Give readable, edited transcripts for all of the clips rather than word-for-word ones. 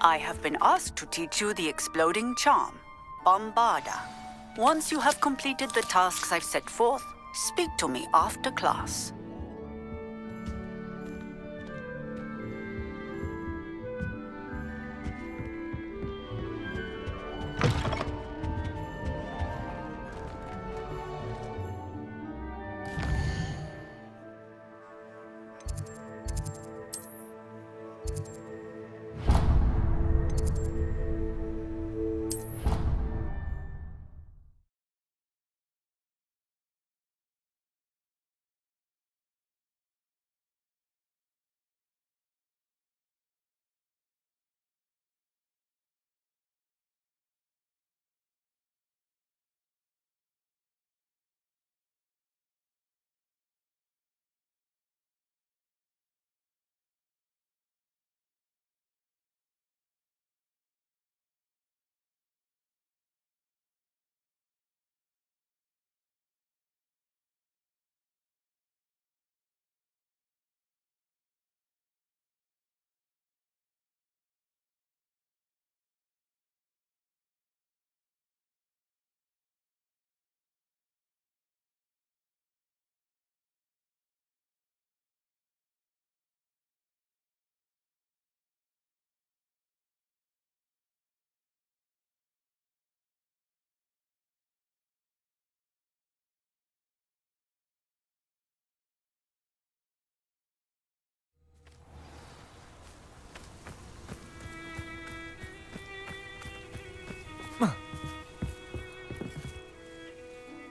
I have been asked to teach you the exploding charm, Bombarda. Once you have completed the tasks I've set forth, speak to me after class.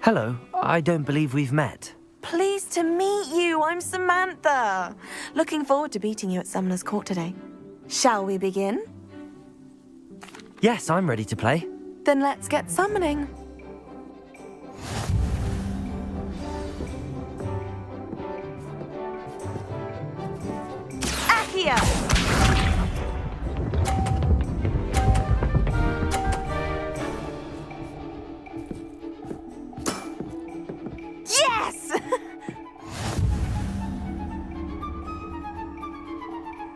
Hello, I don't believe we've met. Pleased to meet you. I'm Samantha. Looking forward to beating you at Summoner's Court today. Shall we begin? Yes, I'm ready to play. Then let's get summoning. Accio! Yes!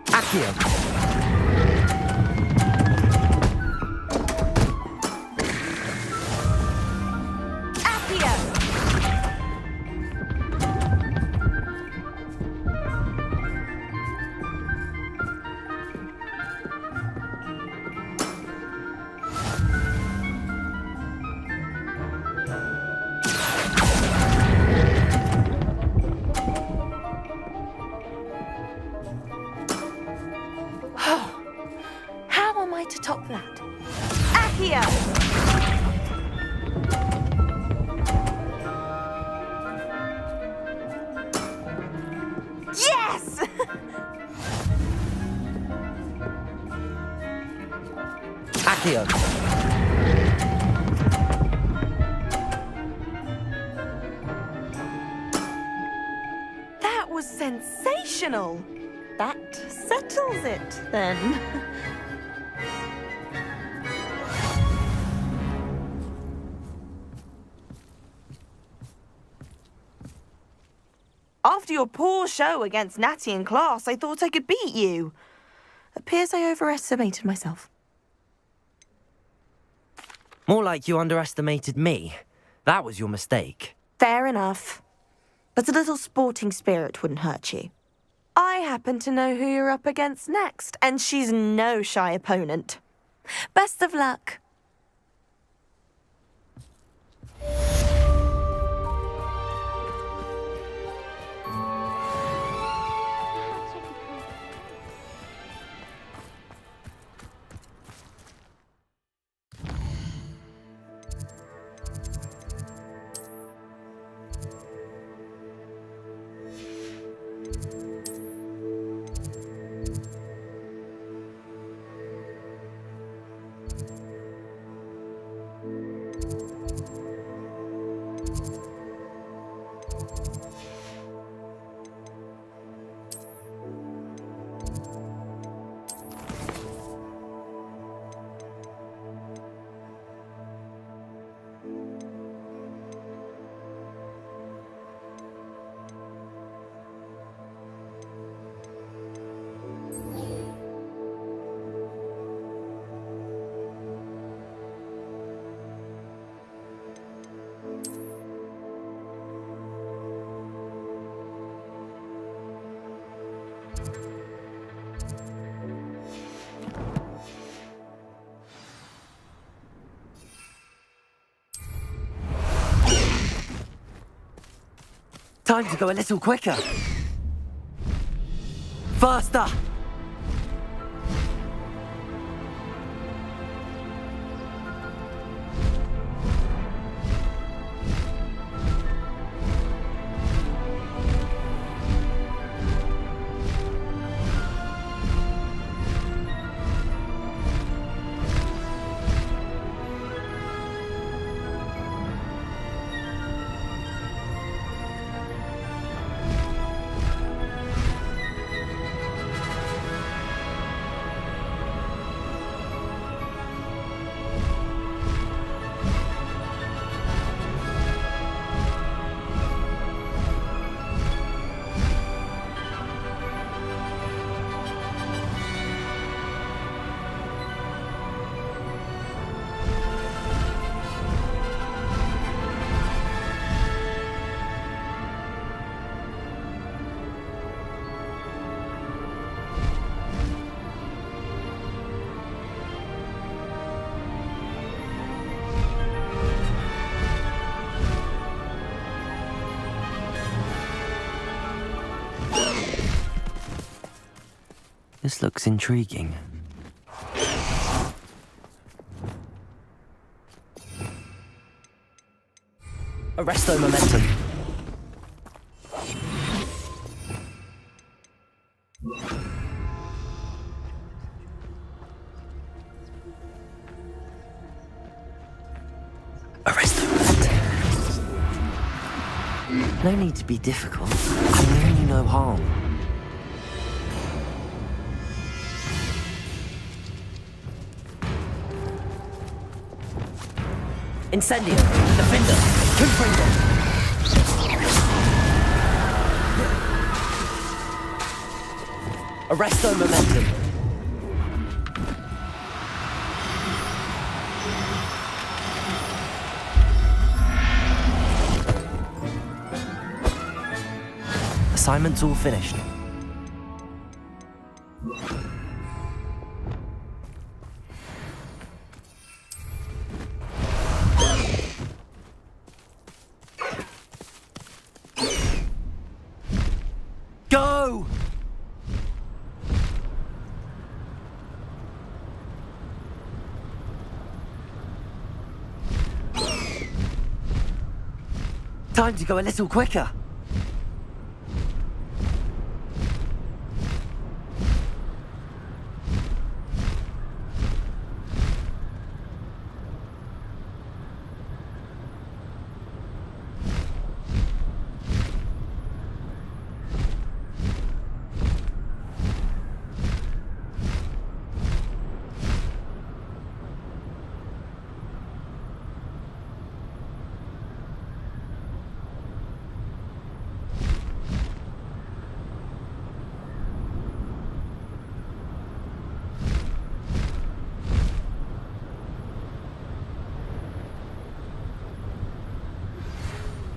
Accio! How am I to top that? Accio! Yes! Accio! That was sensational. That settles it, then. After your poor show against Natty in class, I thought I could beat you. Appears I overestimated myself. More like you underestimated me. That was your mistake. Fair enough. But a little sporting spirit wouldn't hurt you. I happen to know who you're up against next, and she's no shy opponent. Best of luck. Time to go a little quicker. Faster! This looks intriguing. Arresto momentum. Arresto momentum. No need to be difficult. I mean you no harm. Incendio, Defender, Confringo. Arresto momentum. Assignment's all finished. Go! Time to go a little quicker.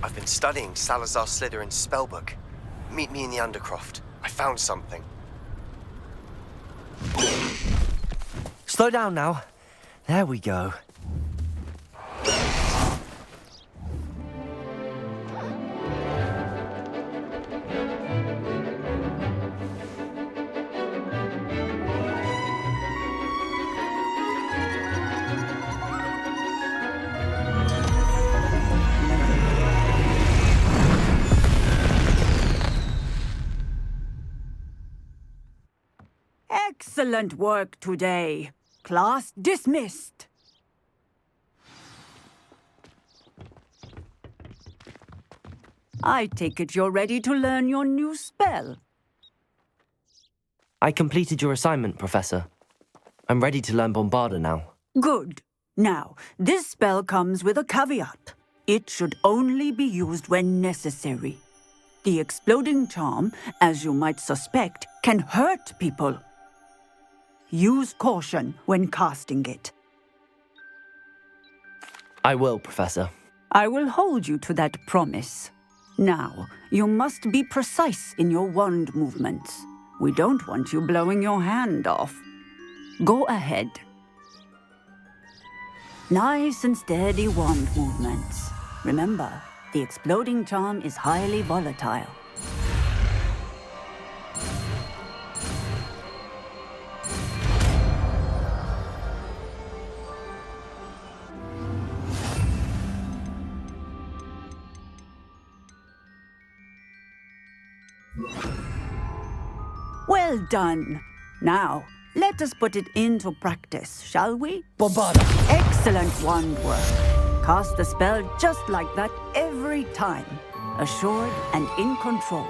I've been studying Salazar Slytherin's spellbook. Meet me in the Undercroft. I found something. Slow down now. There we go. Excellent work today. Class dismissed. I take it you're ready to learn your new spell. I completed your assignment, Professor. I'm ready to learn Bombarda now. Good. Now, this spell comes with a caveat. It should only be used when necessary. The exploding charm, as you might suspect, can hurt people. Use caution when casting it. I will, Professor. I will hold you to that promise. Now, you must be precise in your wand movements. We don't want you blowing your hand off. Go ahead. Nice and steady wand movements. Remember, The exploding charm is highly volatile. Well done. Now, let us put it into practice, shall we? Bombarda! Excellent wand work. Cast the spell just like that every time. Assured and in control.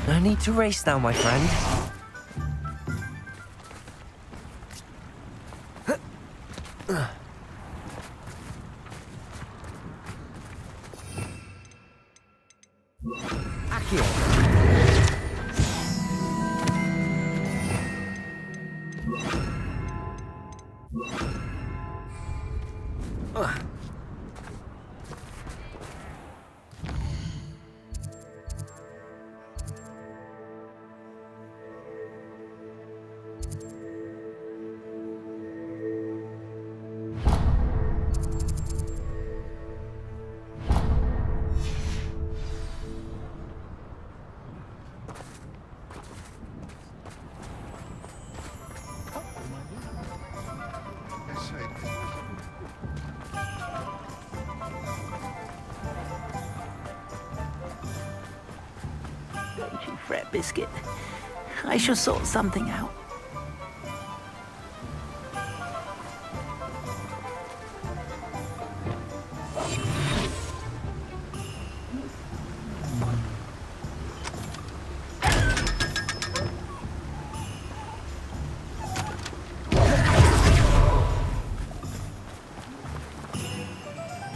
No need to race now, my friend. Accio. Don't you fret, Biscuit. I shall sort something out.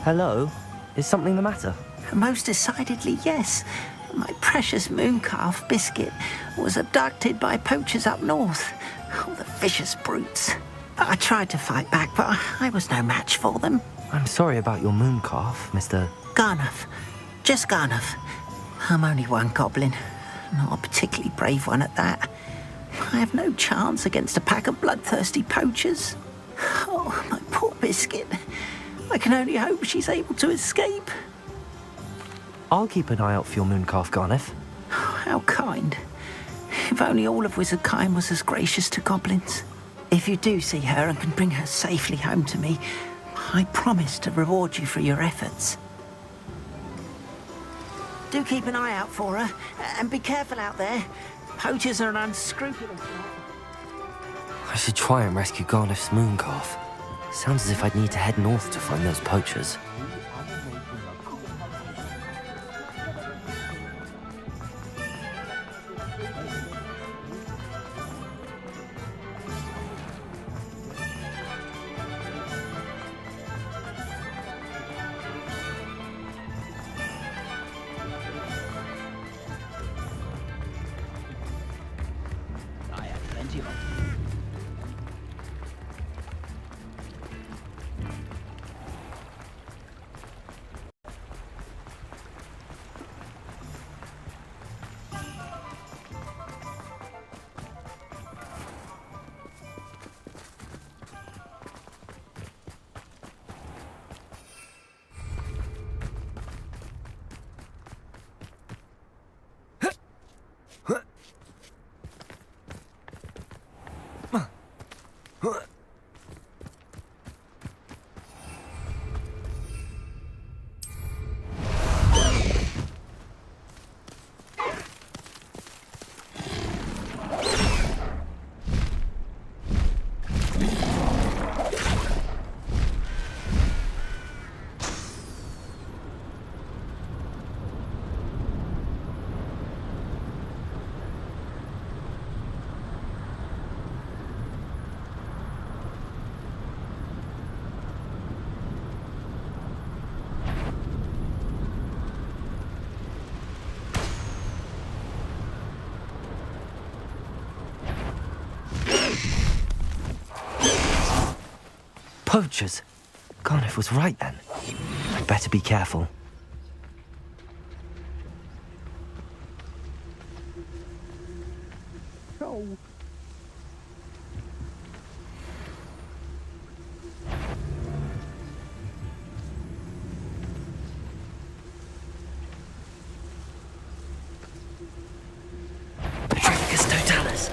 Hello? Is something the matter? Most decidedly, yes. My precious moon calf, Biscuit, was abducted by poachers up north. Oh, the vicious brutes. I tried to fight back, but I was no match for them. I'm sorry about your moon calf, Mr. Garnuff. Just Garnuff. I'm only one goblin. Not a particularly brave one at that. I have no chance against a pack of bloodthirsty poachers. Oh, my poor Biscuit. I can only hope she's able to escape. I'll keep an eye out for your moon calf, Garniff. How kind. If only all of Wizardkind was as gracious to goblins. If you do see her and can bring her safely home to me, I promise to reward you for your efforts. Do keep an eye out for her, and be careful out there. Poachers are an unscrupulous lot. I should try and rescue Garniff's moon calf. Sounds as if I'd need to head north to find those poachers. Poachers! Garniff was right then. I'd better be careful. Petrificus totalis!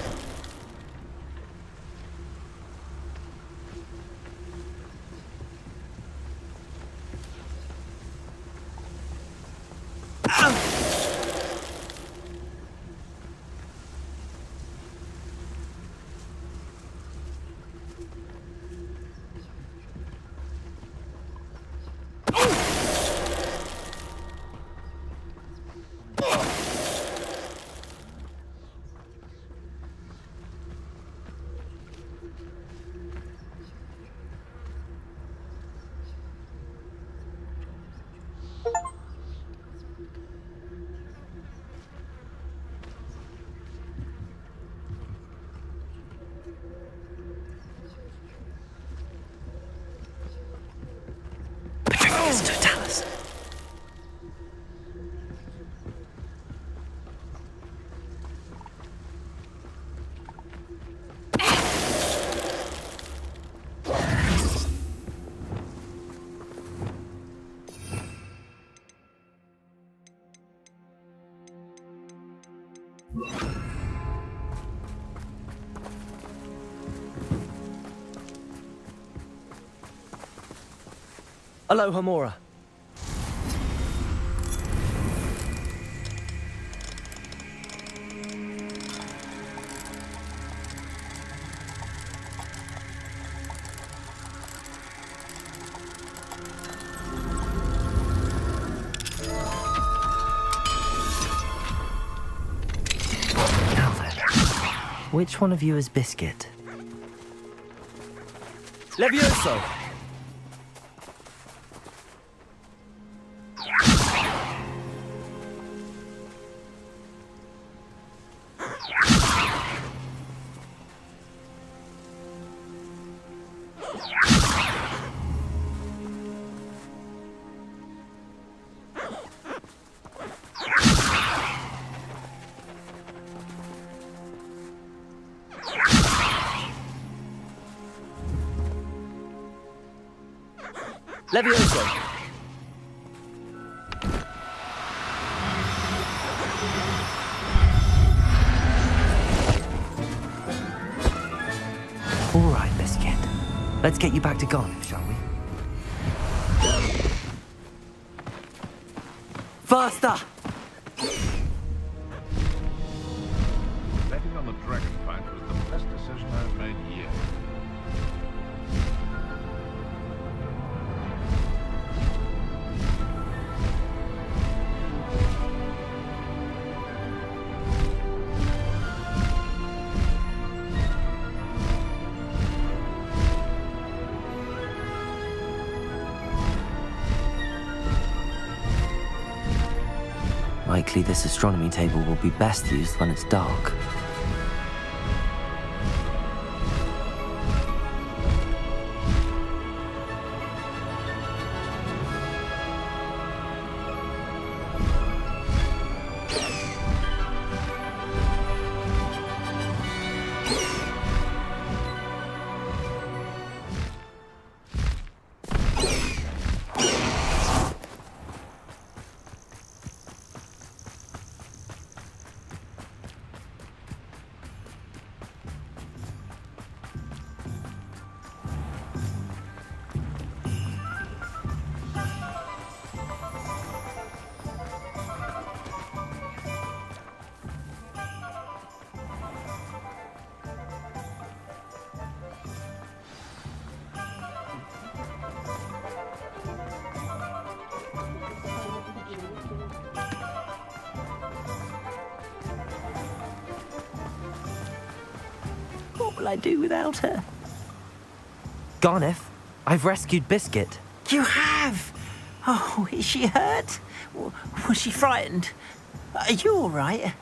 Petrificus totalis! Aloha, Mora. Now then, which one of you is Biscuit? Levioso! Levioso! All right, Biscuit. Let's get you back to Garniff, shall we? Faster! Betting on the dragon fight was the best decision I've made yet. Likely this astronomy table will be best used when it's dark. What will I do without her? Garniff, I've rescued Biscuit. You have? Oh, is she hurt? Was she frightened? Are you all right?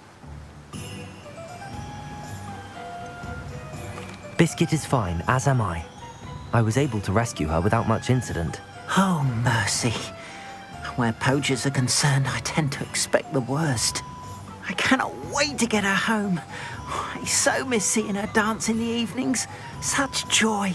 Biscuit is fine, as am I. I was able to rescue her without much incident. Oh, mercy. Where poachers are concerned, I tend to expect the worst. I cannot wait to get her home. I so miss seeing her dance in the evenings. Such joy.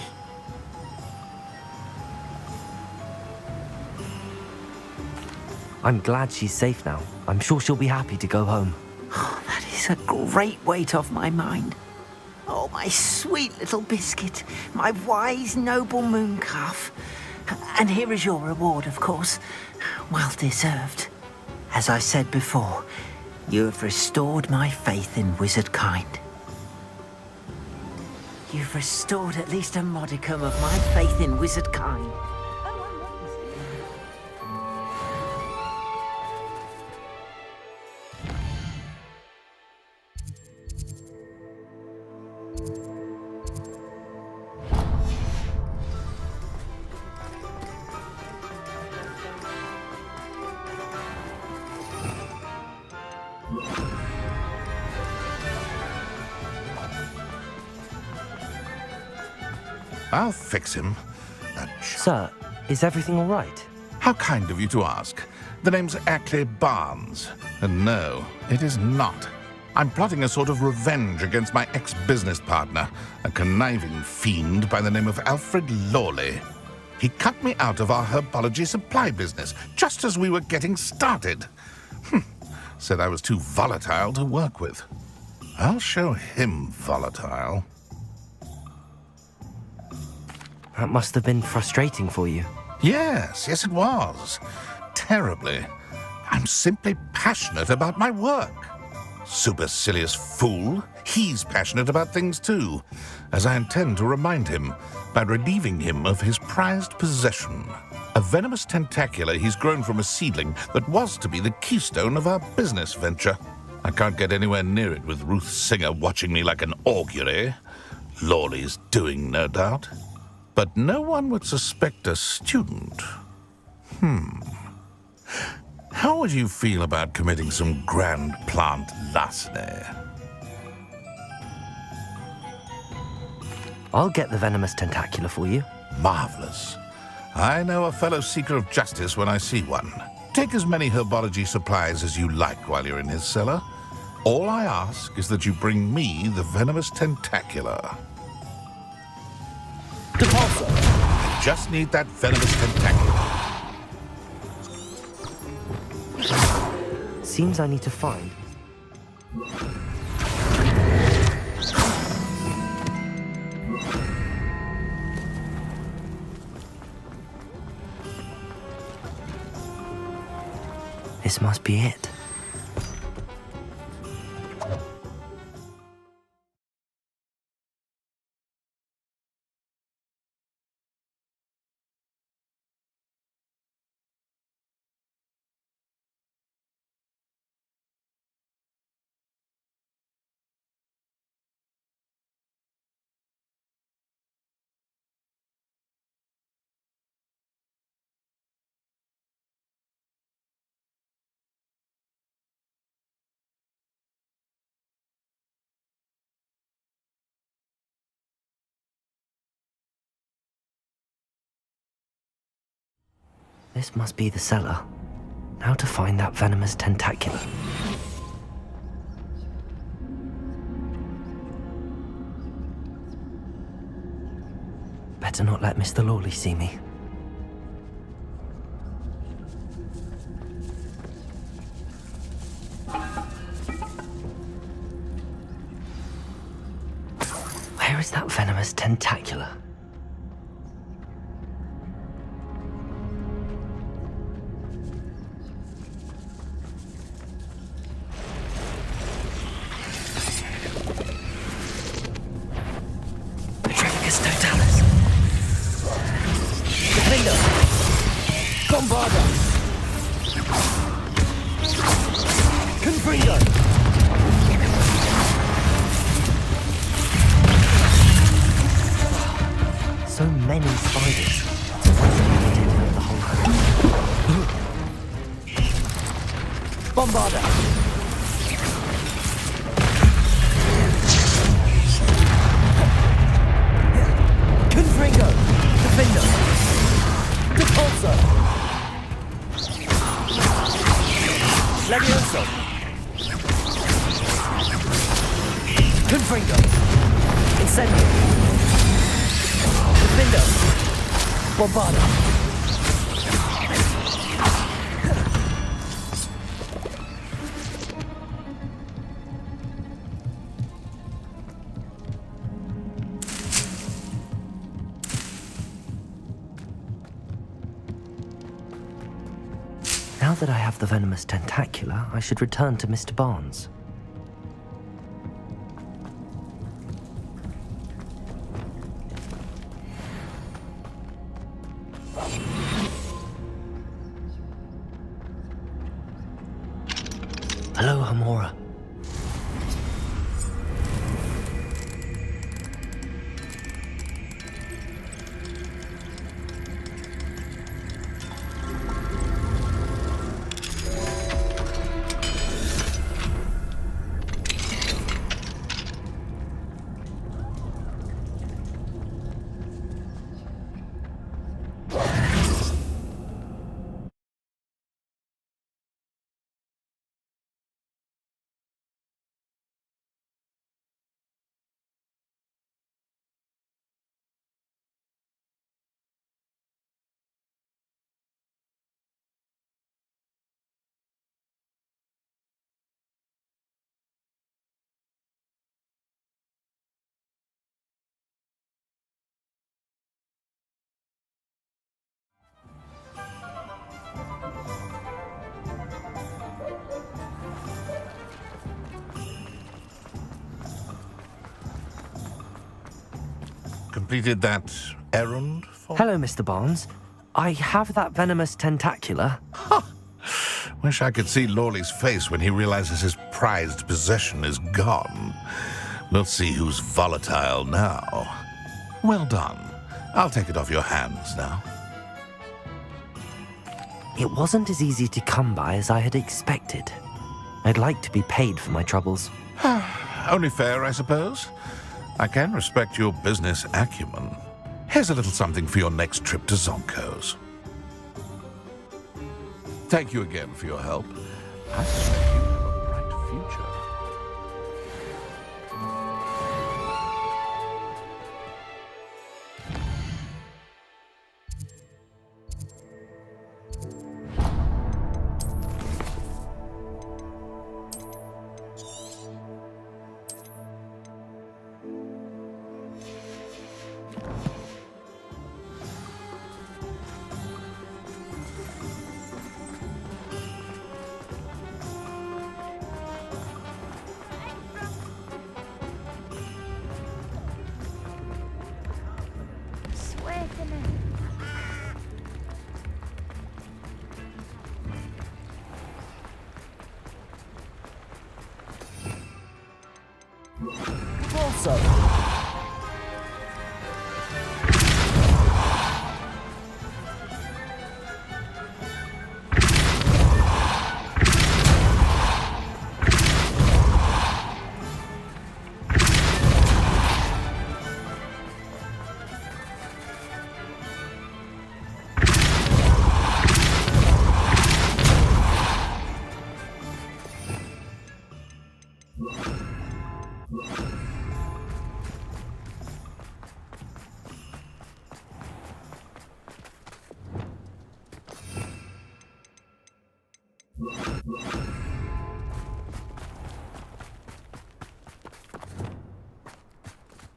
I'm glad she's safe now. I'm sure she'll be happy to go home. Oh, that is a great weight off my mind. Oh, my sweet little biscuit, my wise, noble moon calf. And here is your reward, of course. Well deserved. As I said before, you have restored my faith in wizard kind. You've restored at least a modicum of my faith in wizard kind. I'll fix him. Sir, is everything all right? How kind of you to ask. The name's Ackley Barnes. And no, it is not. I'm plotting a sort of revenge against my ex-business partner, a conniving fiend by the name of Alfred Lawley. He cut me out of our herbology supply business just as we were getting started. Said I was too volatile to work with. I'll show him volatile. That must have been frustrating for you. Yes, it was. Terribly. I'm simply passionate about my work. Supercilious fool. He's passionate about things too, as I intend to remind him by relieving him of his prized possession. A venomous tentacula he's grown from a seedling that was to be the keystone of our business venture. I can't get anywhere near it with Ruth Singer watching me like an augury. Lawley's doing, no doubt. But no one would suspect a student. How would you feel about committing some grand plant larceny? I'll get the venomous tentacula for you. Marvelous. I know a fellow seeker of justice when I see one. Take as many herbology supplies as you like while you're in his cellar. All I ask is that you bring me the venomous tentacula. I just need that venomous tentacula. Seems I need to find. This must be it. This must be the cellar. Now to find that venomous tentacula. Better not let Mr. Lawley see me. Where is that venomous tentacula? So many spiders. Taking over the whole home. Bombarder! Confringo! Levioso! Confringo! Incendio! Defendo! Bombardo! Now that I have the venomous tentacula, I should return to Mr. Barnes. Hello, Hamora. Completed that errand for... Hello, Mr. Barnes. I have that venomous tentacula. Wish I could see Lawley's face when he realizes his prized possession is gone. We'll see who's volatile now. Well done. I'll take it off your hands now. It wasn't as easy to come by as I had expected. I'd like to be paid for my troubles. Only fair, I suppose. I can respect your business acumen. Here's a little something for your next trip to Zonko's. Thank you again for your help. I suspect you have a bright future.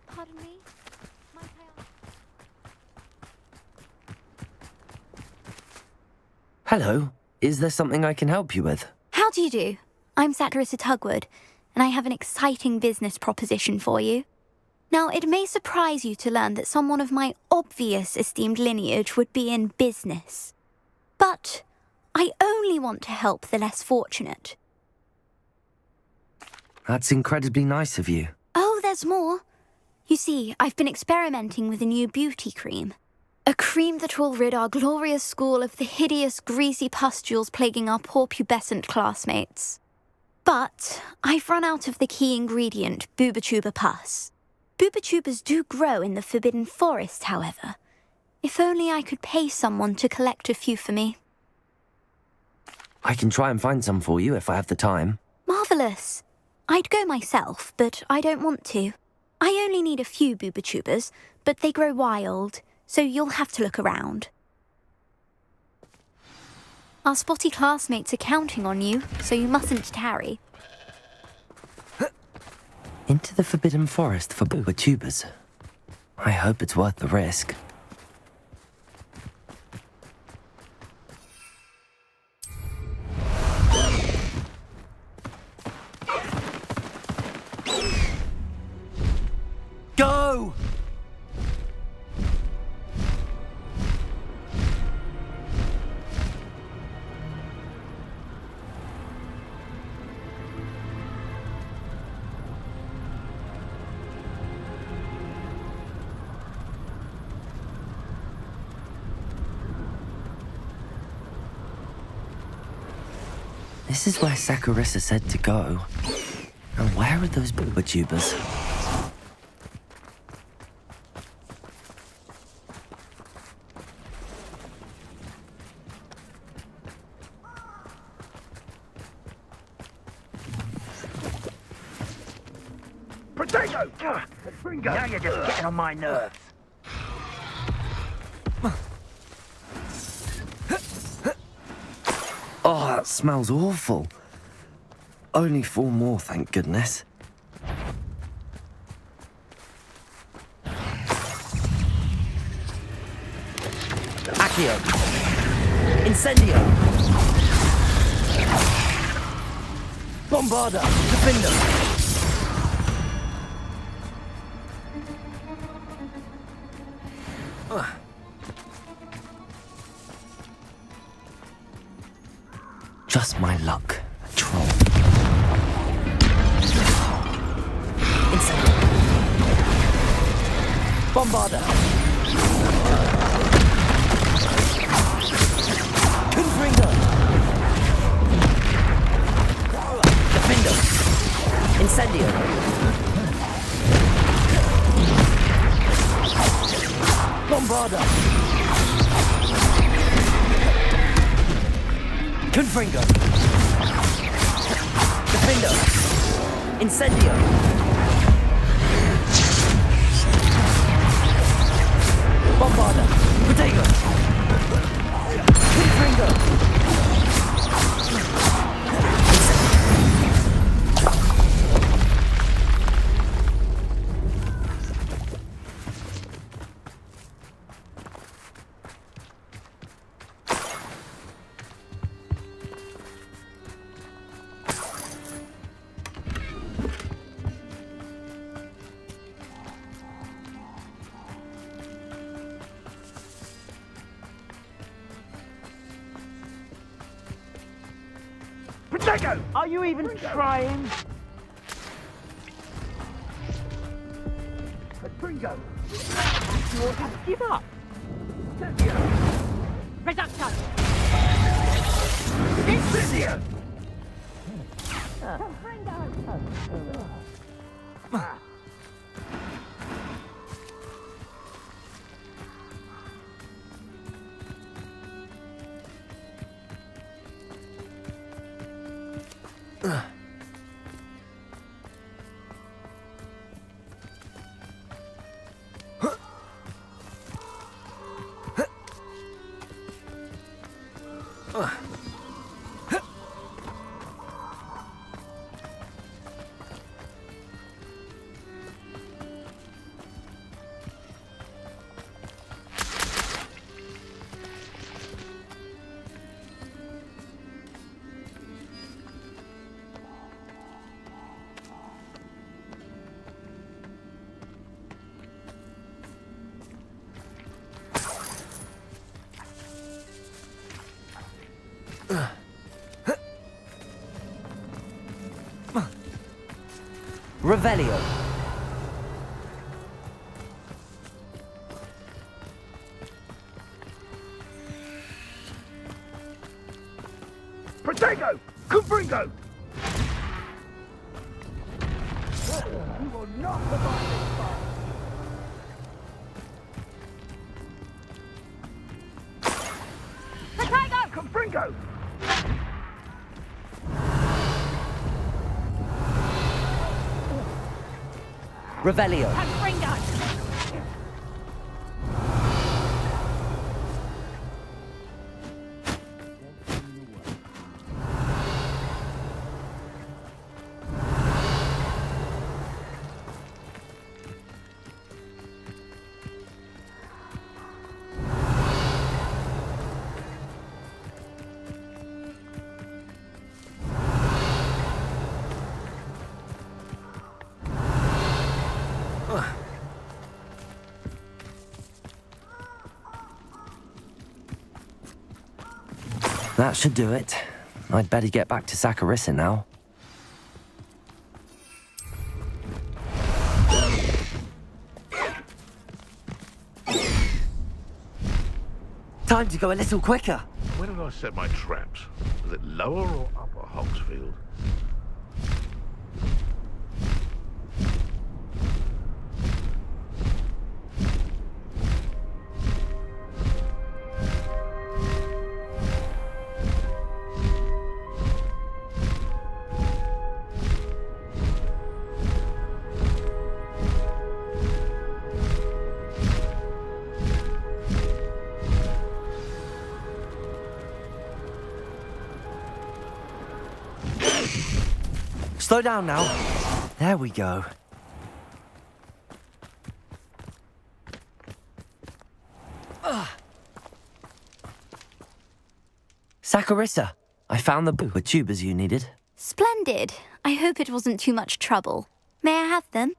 Pardon me? Might I ask? Hello. Is there something I can help you with? How do you do? I'm Satirissa Tugwood, and I have an exciting business proposition for you. Now, it may surprise you to learn that someone of my obvious esteemed lineage would be in business. But I only want to help the less fortunate. That's incredibly nice of you. Oh, there's more. You see, I've been experimenting with a new beauty cream. A cream that will rid our glorious school of the hideous, greasy pustules plaguing our poor pubescent classmates. But I've run out of the key ingredient, Bubatuba pus. Bubachubas do grow in the Forbidden Forest, however. If only I could pay someone to collect a few for me. I can try and find some for you if I have the time. Marvellous. I'd go myself, but I don't want to. I only need a few boobatubers, but they grow wild, so you'll have to look around. Our spotty classmates are counting on you, so you mustn't tarry. Into the Forbidden Forest for boobatubers. I hope it's worth the risk. Go! This is where Saccharissa said to go. And where are those boobatubers? Potato! Now you're just getting on my nerves. Oh, that smells awful. Only 4 more, thank goodness. Accio! Incendio! Bombarda! Defender! Just my luck. A troll. Incendio! Bombarda! Confringo! Defender! Incendio! Bombarda! Confringo! Defender! Incendio! Bombarda! Protego! Confringo! Potato! Are you even trying? Pringo! You ought to give up! Reducto! Incendio! Revelio! Protego! Confringo! You will not survive this fight! Protego! Confringo! Revelio. That should do it. I'd better get back to Saccharissa now. Time to go a little quicker. Where did I set my traps? Was it lower or upper Hogsfield? Slow down now. There we go. Saccharissa, I found the tubers you needed. Splendid. I hope it wasn't too much trouble. May I have them?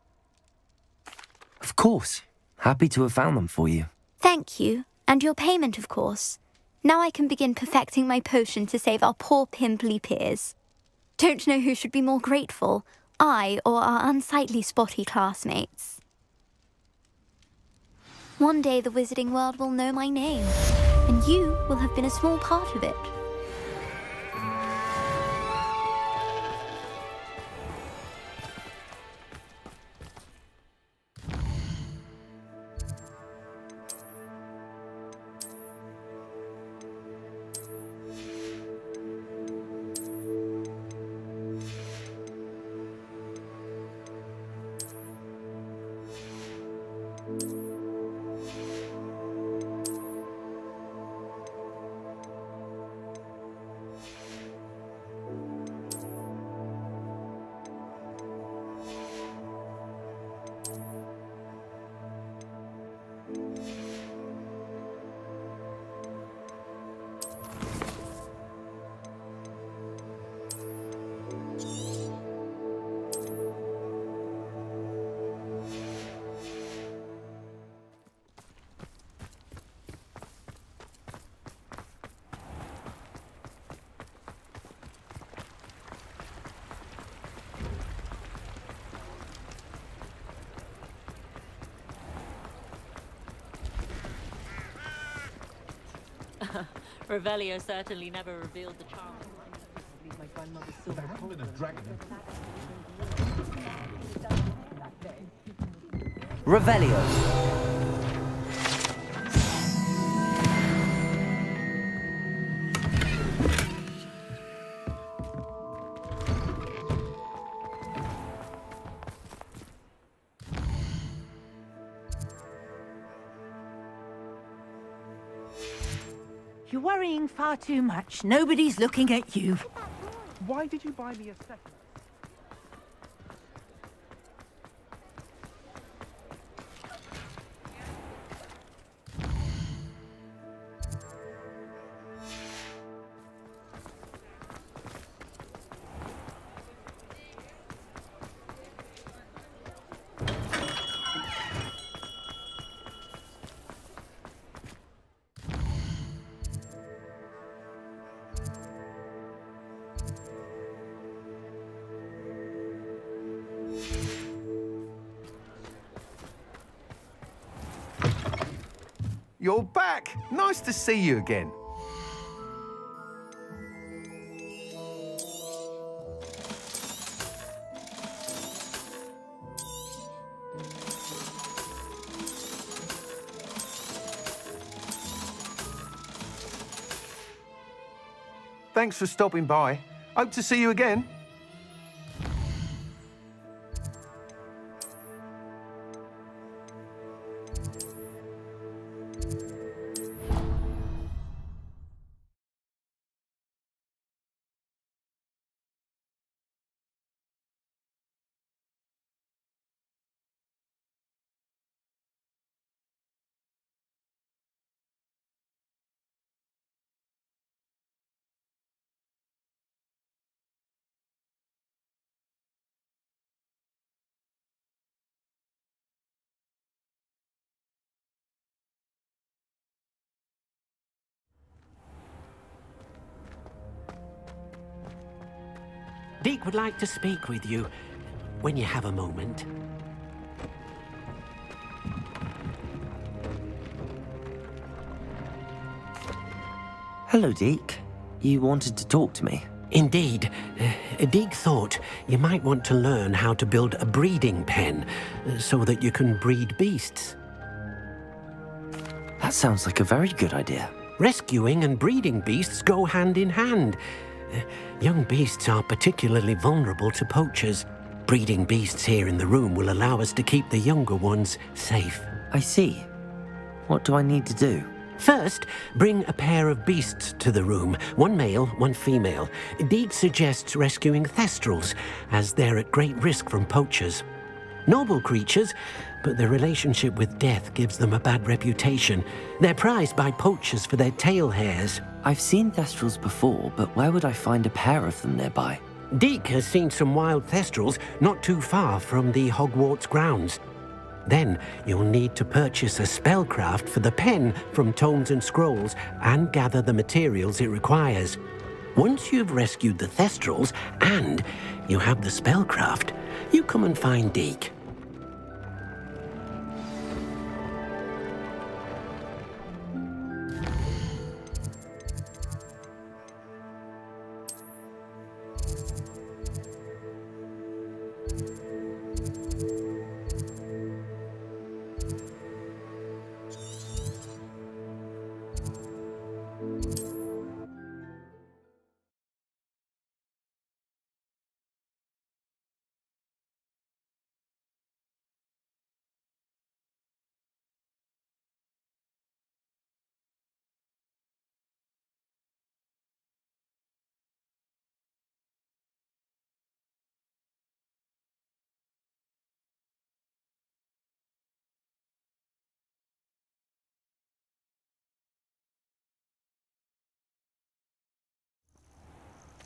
Of course. Happy to have found them for you. Thank you. And your payment, of course. Now I can begin perfecting my potion to save our poor pimply peers. Don't know who should be more grateful, I or our unsightly spotty classmates. One day the wizarding world will know my name, and you will have been a small part of it. Revelio certainly never revealed the charm. My grandmother's Revelio. You're worrying far too much. Nobody's looking at you. Why did you buy me a second? You're back! Nice to see you again. Thanks for stopping by. Hope to see you again. Deke would like to speak with you when you have a moment. Hello, Deke. You wanted to talk to me? Indeed. Deke thought you might want to learn how to build a breeding pen so that you can breed beasts. That sounds like a very good idea. Rescuing and breeding beasts go hand in hand. Young beasts are particularly vulnerable to poachers. Breeding beasts here in the room will allow us to keep the younger ones safe. I see. What do I need to do? First, bring a pair of beasts to the room. One male, one female. Deke suggests rescuing thestrals, as they're at great risk from poachers. Noble creatures, but their relationship with death gives them a bad reputation. They're prized by poachers for their tail hairs. I've seen thestrals before, but where would I find a pair of them nearby? Deke has seen some wild thestrals not too far from the Hogwarts grounds. Then you'll need to purchase a spellcraft for the pen from Tomes and Scrolls and gather the materials it requires. Once you've rescued the thestrals and you have the spellcraft, you come and find Deke.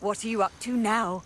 What are you up to now?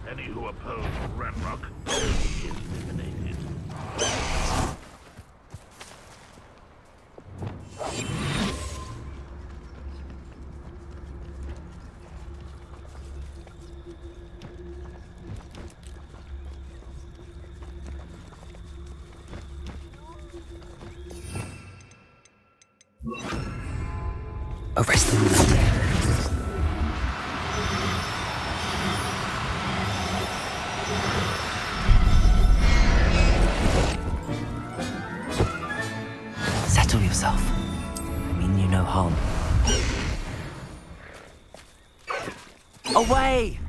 Any who oppose Ranrock will be eliminated. Arrest them. Settle yourself. I mean you no harm. Away!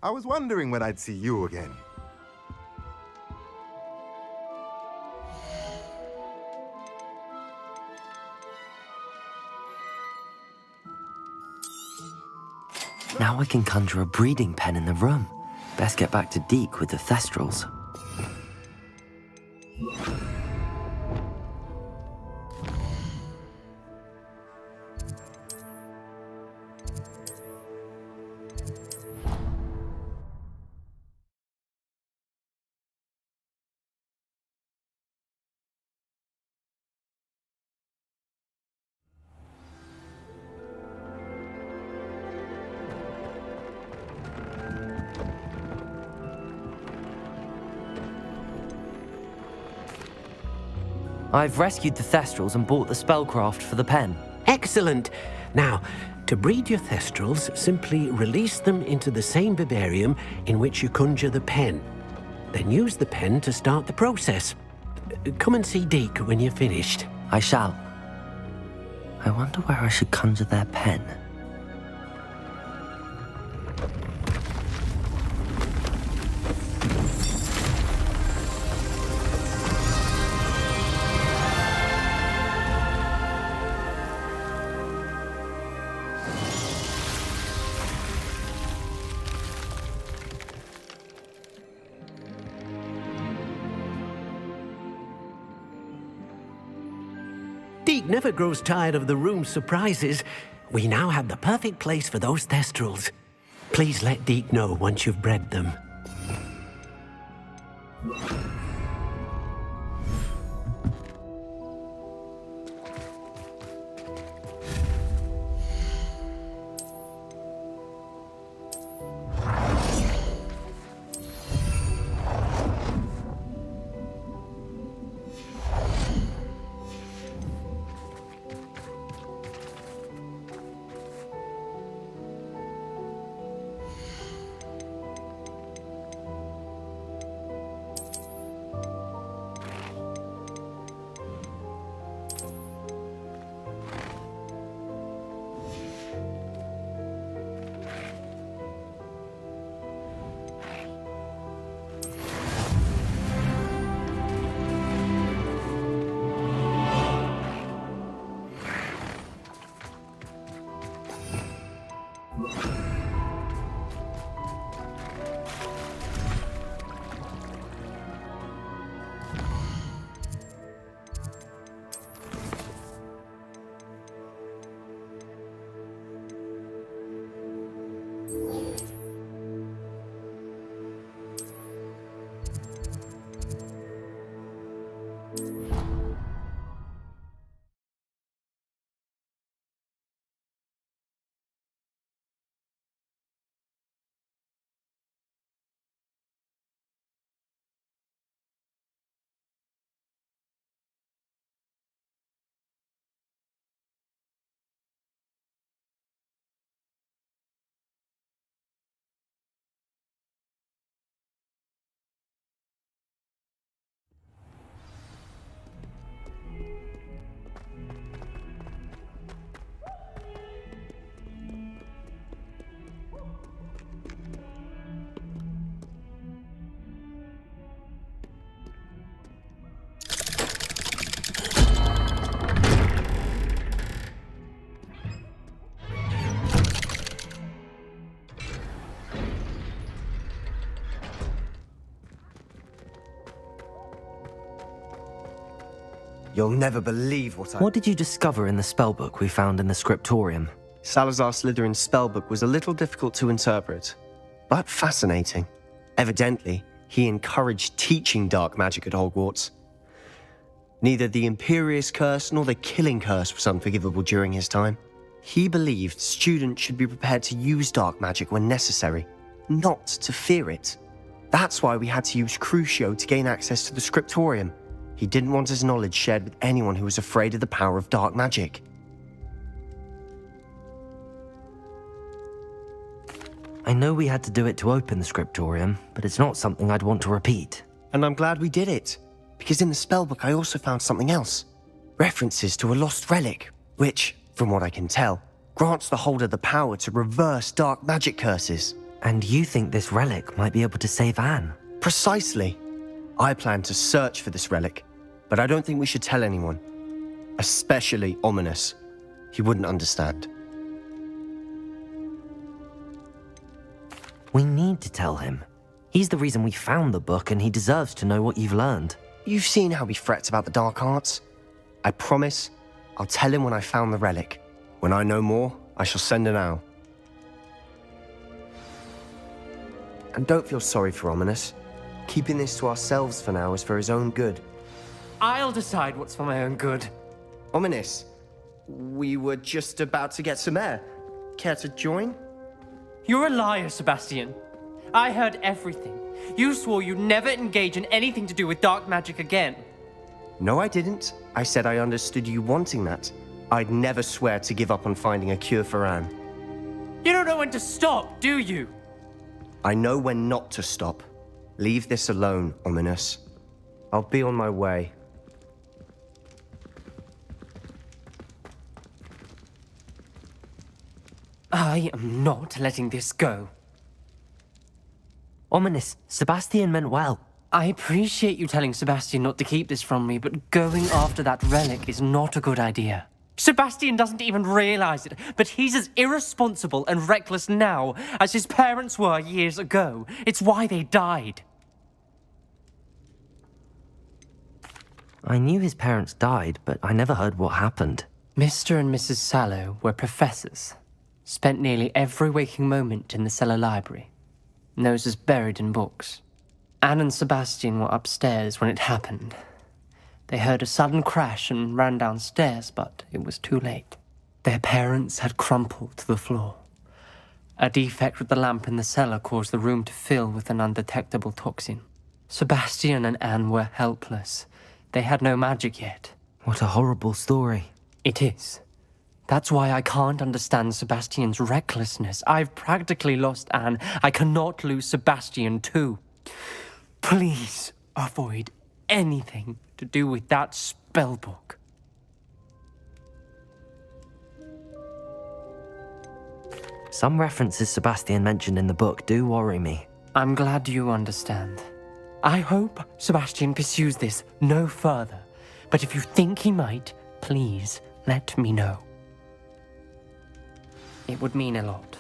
I was wondering when I'd see you again. Now I can conjure a breeding pen in the room. Best get back to Deke with the Thestrals. I've rescued the Thestrals and bought the spellcraft for the pen. Excellent! Now, to breed your Thestrals, simply release them into the same vivarium in which you conjure the pen. Then use the pen to start the process. Come and see Deke when you're finished. I shall. I wonder where I should conjure their pen. Deke never grows tired of the room's surprises. We now have the perfect place for those Thestrals. Please let Deke know once you've bred them. You'll never believe What did you discover in the spellbook we found in the scriptorium? Salazar Slytherin's spellbook was a little difficult to interpret, but fascinating. Evidently, he encouraged teaching dark magic at Hogwarts. Neither the Imperious Curse nor the Killing Curse was unforgivable during his time. He believed students should be prepared to use dark magic when necessary, not to fear it. That's why we had to use Crucio to gain access to the scriptorium. He didn't want his knowledge shared with anyone who was afraid of the power of dark magic. I know we had to do it to open the scriptorium, but it's not something I'd want to repeat. And I'm glad we did it, because in the spellbook I also found something else. References to a lost relic, which, from what I can tell, grants the holder the power to reverse dark magic curses. And you think this relic might be able to save Anne? Precisely. I plan to search for this relic, but I don't think we should tell anyone. Especially Ominous. He wouldn't understand. We need to tell him. He's the reason we found the book, and he deserves to know what you've learned. You've seen how he frets about the dark arts. I promise I'll tell him when I found the relic. When I know more, I shall send an owl. And don't feel sorry for Ominous. Keeping this to ourselves for now is for his own good. I'll decide what's for my own good. Ominous, we were just about to get some air. Care to join? You're a liar, Sebastian. I heard everything. You swore you'd never engage in anything to do with dark magic again. No, I didn't. I said I understood you wanting that. I'd never swear to give up on finding a cure for Anne. You don't know when to stop, do you? I know when not to stop. Leave this alone, Ominous. I'll be on my way. I am not letting this go. Ominous, Sebastian meant well. I appreciate you telling Sebastian not to keep this from me, but going after that relic is not a good idea. Sebastian doesn't even realize it, but he's as irresponsible and reckless now as his parents were years ago. It's why they died. I knew his parents died, but I never heard what happened. Mr. and Mrs. Sallow were professors. Spent nearly every waking moment in the cellar library. Noses buried in books. Anne and Sebastian were upstairs when it happened. They heard a sudden crash and ran downstairs, but it was too late. Their parents had crumpled to the floor. A defect with the lamp in the cellar caused the room to fill with an undetectable toxin. Sebastian and Anne were helpless. They had no magic yet. What a horrible story. It is. That's why I can't understand Sebastian's recklessness. I've practically lost Anne. I cannot lose Sebastian too. Please avoid anything to do with that spellbook. Some references Sebastian mentioned in the book do worry me. I'm glad you understand. I hope Sebastian pursues this no further. But if you think he might, please let me know. It would mean a lot.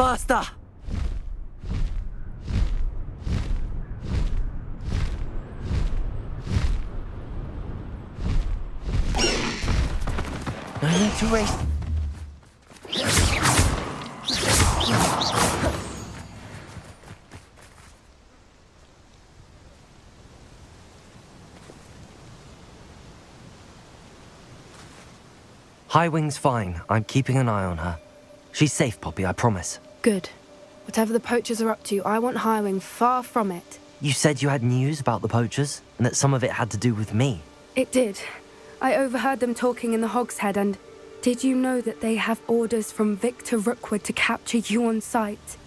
Faster! I need to race. Highwing's fine. I'm keeping an eye on her. She's safe, Poppy, I promise. Good. Whatever the poachers are up to, I want Highwing far from it. You said you had news about the poachers, and that some of it had to do with me. It did. I overheard them talking in the Hogshead, and did you know that they have orders from Victor Rookwood to capture you on sight?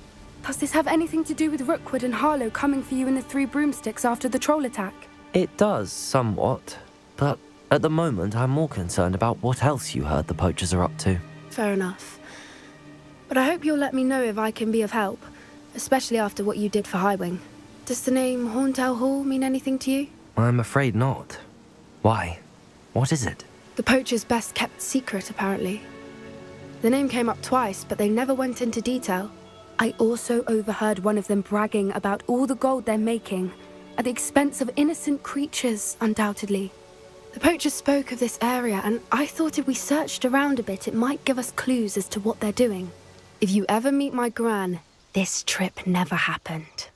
Does this have anything to do with Rookwood and Harlow coming for you in the Three Broomsticks after the troll attack? It does, somewhat. But at the moment, I'm more concerned about what else you heard the poachers are up to. Fair enough. But I hope you'll let me know if I can be of help, especially after what you did for Highwing. Does the name Horntail Hall mean anything to you? I'm afraid not. Why? What is it? The poacher's best kept secret, apparently. The name came up twice, but they never went into detail. I also overheard one of them bragging about all the gold they're making, at the expense of innocent creatures, undoubtedly. The poacher spoke of this area, and I thought if we searched around a bit, it might give us clues as to what they're doing. If you ever meet my gran, this trip never happened.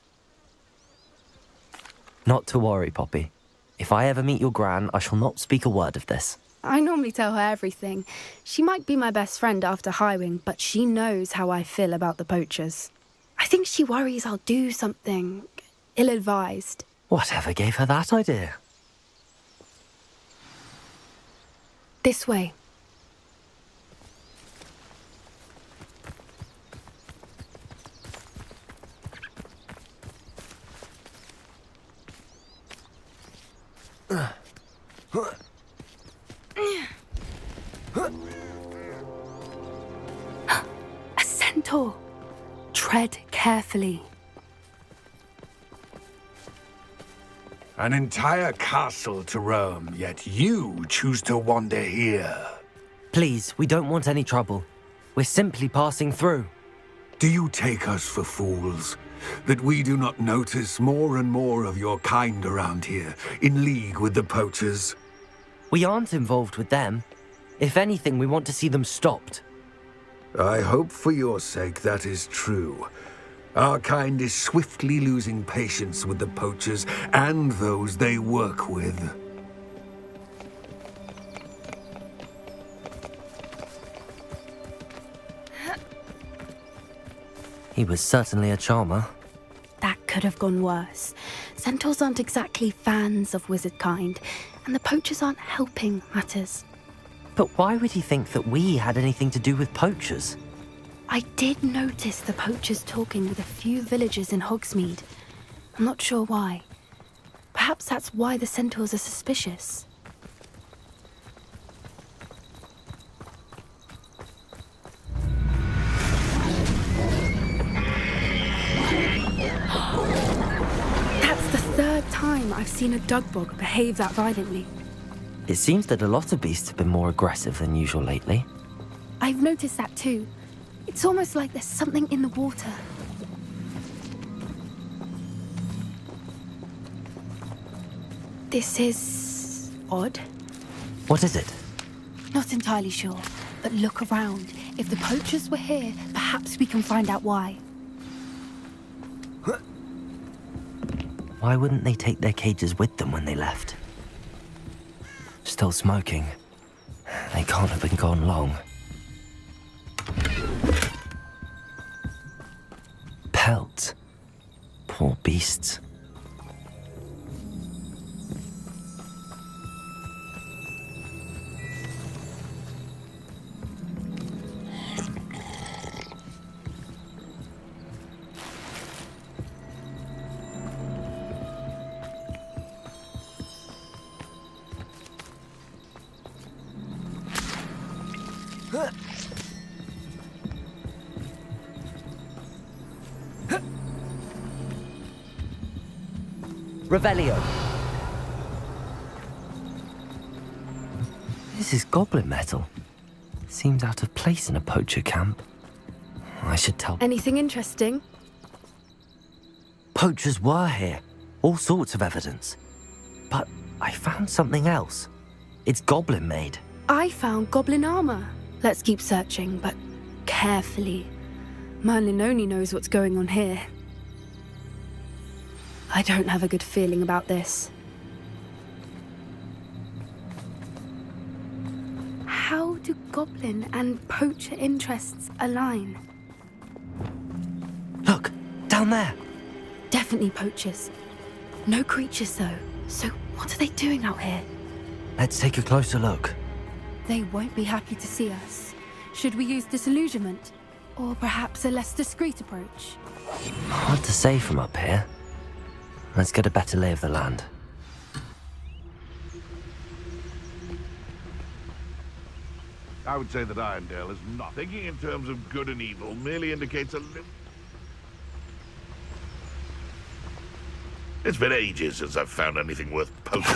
Not to worry, Poppy. If I ever meet your gran, I shall not speak a word of this. I normally tell her everything. She might be my best friend after Highwing, but she knows how I feel about the poachers. I think she worries I'll do something ill-advised. Whatever gave her that idea? This way. A centaur. Tread carefully. An entire castle to roam, yet you choose to wander here. Please, we don't want any trouble. We're simply passing through. Do you take us for fools? That we do not notice more and more of your kind around here, in league with the poachers? We aren't involved with them. If anything, we want to see them stopped. I hope for your sake that is true. Our kind is swiftly losing patience with the poachers and those they work with. He was certainly a charmer. That could have gone worse. Centaurs aren't exactly fans of wizard kind, and the poachers aren't helping matters. But why would he think that we had anything to do with poachers? I did notice the poachers talking with a few villagers in Hogsmeade. I'm not sure why. Perhaps that's why the centaurs are suspicious. That's the third time I've seen a dugbog behave that violently. It seems that a lot of beasts have been more aggressive than usual lately. I've noticed that too. It's almost like there's something in the water. This is odd. What is it? Not entirely sure, but look around. If the poachers were here, perhaps we can find out why. Why wouldn't they take their cages with them when they left? Still smoking. They can't have been gone long. Pelt. Poor beasts. Revelio. This is goblin metal. Seems out of place in a poacher camp. I should tell. Anything interesting? Poachers were here. All sorts of evidence. But I found something else. It's goblin made. I found goblin armor. Let's keep searching, but carefully. Merlin only knows what's going on here. I don't have a good feeling about this. How do goblin and poacher interests align? Look, down there. Definitely poachers. No creatures, though. So what are they doing out here? Let's take a closer look. They won't be happy to see us. Should we use disillusionment? Or perhaps a less discreet approach? Hard to say from up here. Let's get a better lay of the land. I would say that Irondale is not. Thinking in terms of good and evil merely indicates a little... It's been ages since I've found anything worth posting.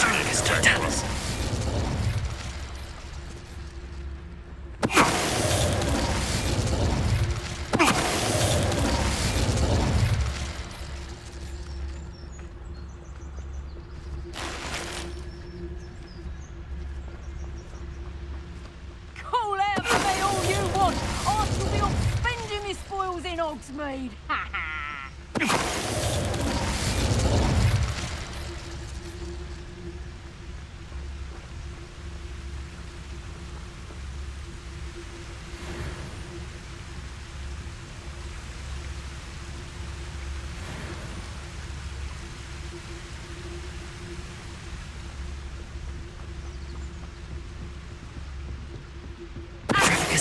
Hogsmeade! Ha ha!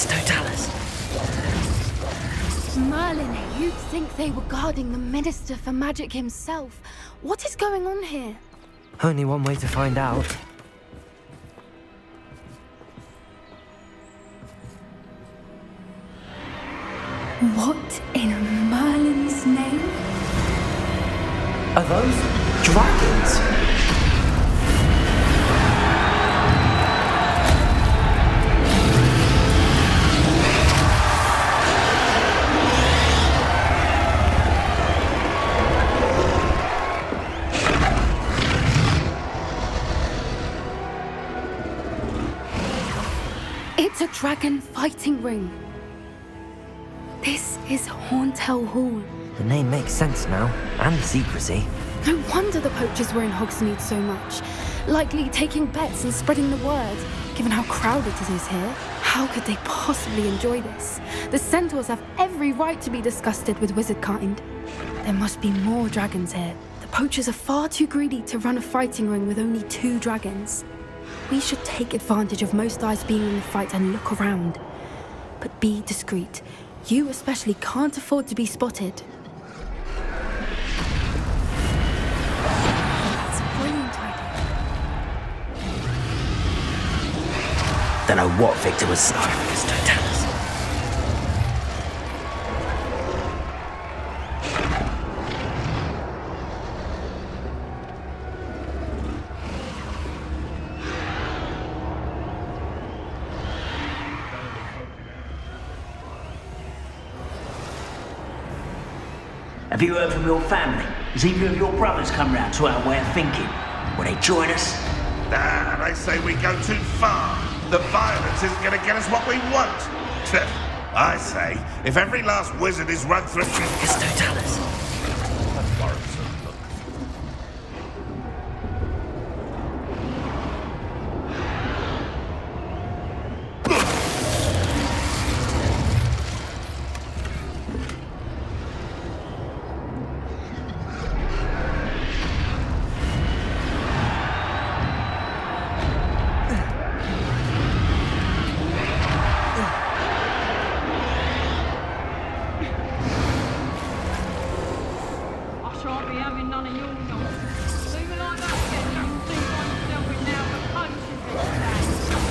Totalis. Merlin, you'd think they were guarding the Minister for Magic himself. What is going on here? Only one way to find out. What in Merlin's name? Are those dragons? It's a dragon fighting ring. This is Hauntel Hall. The name makes sense now, and the secrecy. No wonder the poachers were in Hogsmeade so much. Likely taking bets and spreading the word, given how crowded it is here. How could they possibly enjoy this? The centaurs have every right to be disgusted with wizard kind. There must be more dragons here. The poachers are far too greedy to run a fighting ring with only 2 dragons. We should take advantage of most eyes being in the fight and look around. But be discreet. You especially can't afford to be spotted. That's a brilliant idea. Don't know what Victor was Sarfus Totalis. Have you heard from your family? Has either of your brothers come round to our way of thinking? Will they join us? Nah, they say we go too far. The violence isn't going to get us what we want. I say, if every last wizard is run through... It's Totalis.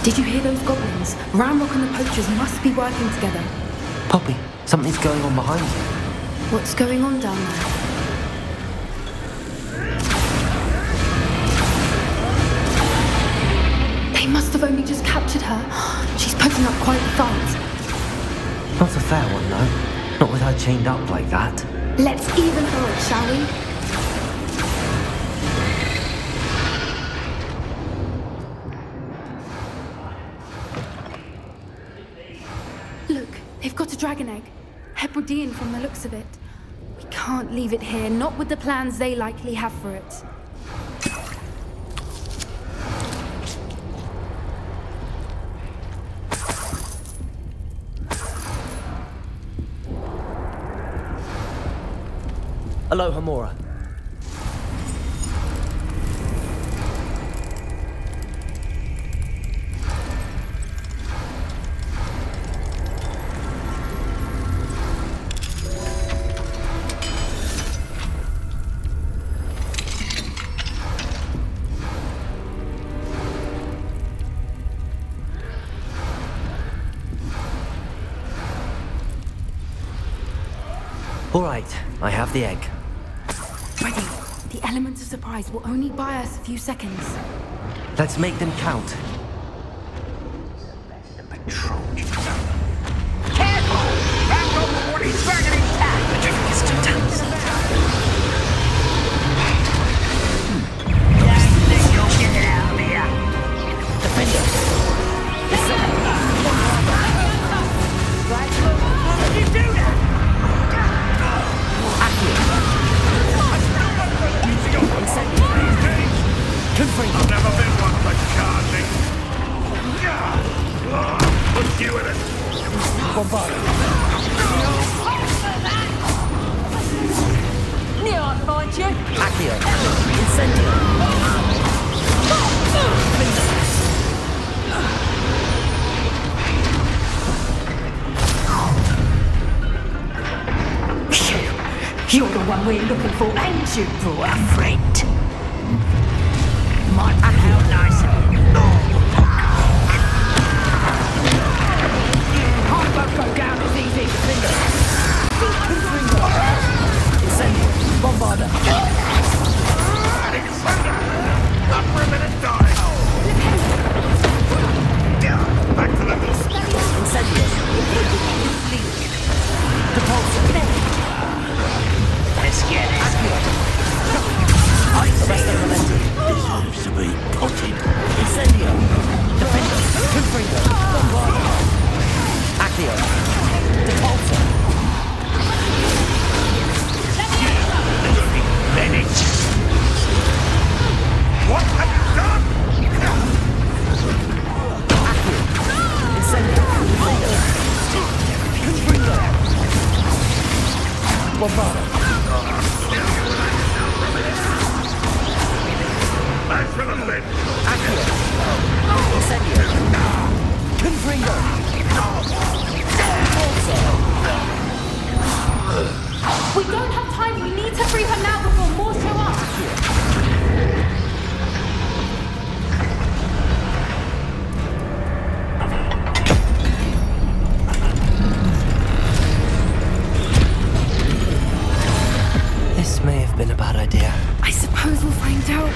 Did you hear those goblins? Ramrock and the poachers must be working together. Poppy, something's going on behind you. What's going on down there? They must have only just captured her. She's putting up quite the fight. Not a fair one, though. Not with her chained up like that. Let's even her up, shall we? Look, they've got a dragon egg. Hebridean from the looks of it. We can't leave it here, not with the plans they likely have for it. Aloha, Mora. All right, I have the egg. Ready. The element of surprise will only buy us a few seconds. Let's make them count. Careful! Ramrock warning dragon attack! The dragon is Totalis. You'll get it out of here. Defender. Why'd you do that? You're the one we're looking for, ain't you? For a friend. Might be how nice of you. I won't go down as easy as this. Incendio. Bombarda. Not for a minute, die! Back to level. Incendio. Depulso. Let's get it. Deserves to be potted. Incendio. Defender. Confringo. Bombarda. Accio. Depulso. Bennett. What have you done? Accio. Incendio. Confringo. Bombarda. Back for the bench. Accio. Incendio. Confringo. We don't have time. We need to free her now before more show up. This may have been a bad idea. I suppose we'll find out.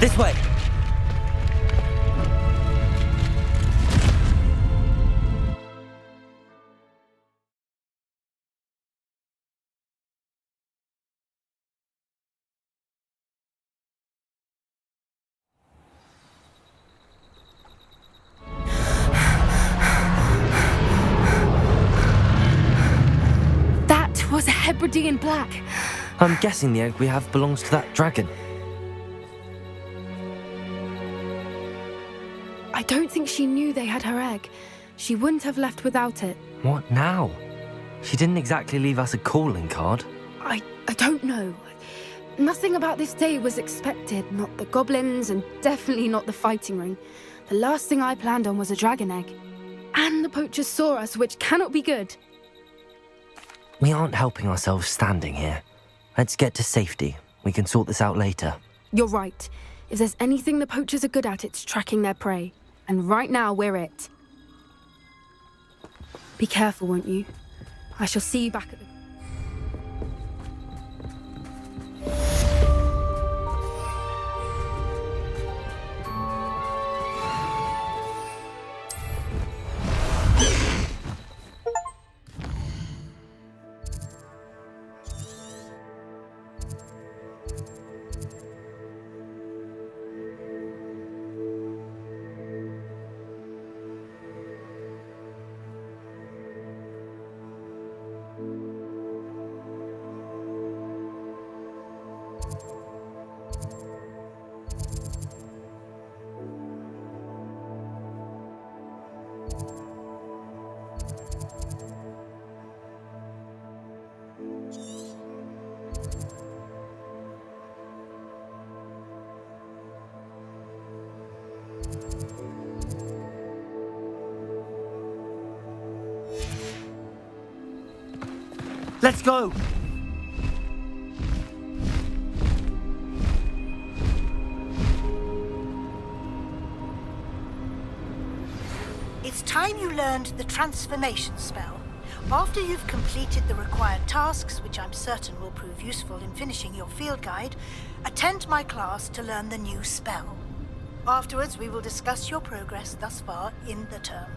This way! That was a Hebridean black. I'm guessing the egg we have belongs to that dragon. I don't think she knew they had her egg. She wouldn't have left without it. What now? She didn't exactly leave us a calling card. I don't know. Nothing about this day was expected. Not the goblins, and definitely not the fighting ring. The last thing I planned on was a dragon egg. And the poachers saw us, which cannot be good. We aren't helping ourselves standing here. Let's get to safety. We can sort this out later. You're right. If there's anything the poachers are good at, it's tracking their prey. And right now, we're it. Be careful, won't you? I shall see you back at the... Let's go! It's time you learned the transformation spell. After you've completed the required tasks, which I'm certain will prove useful in finishing your field guide, attend my class to learn the new spell. Afterwards, we will discuss your progress thus far in the term.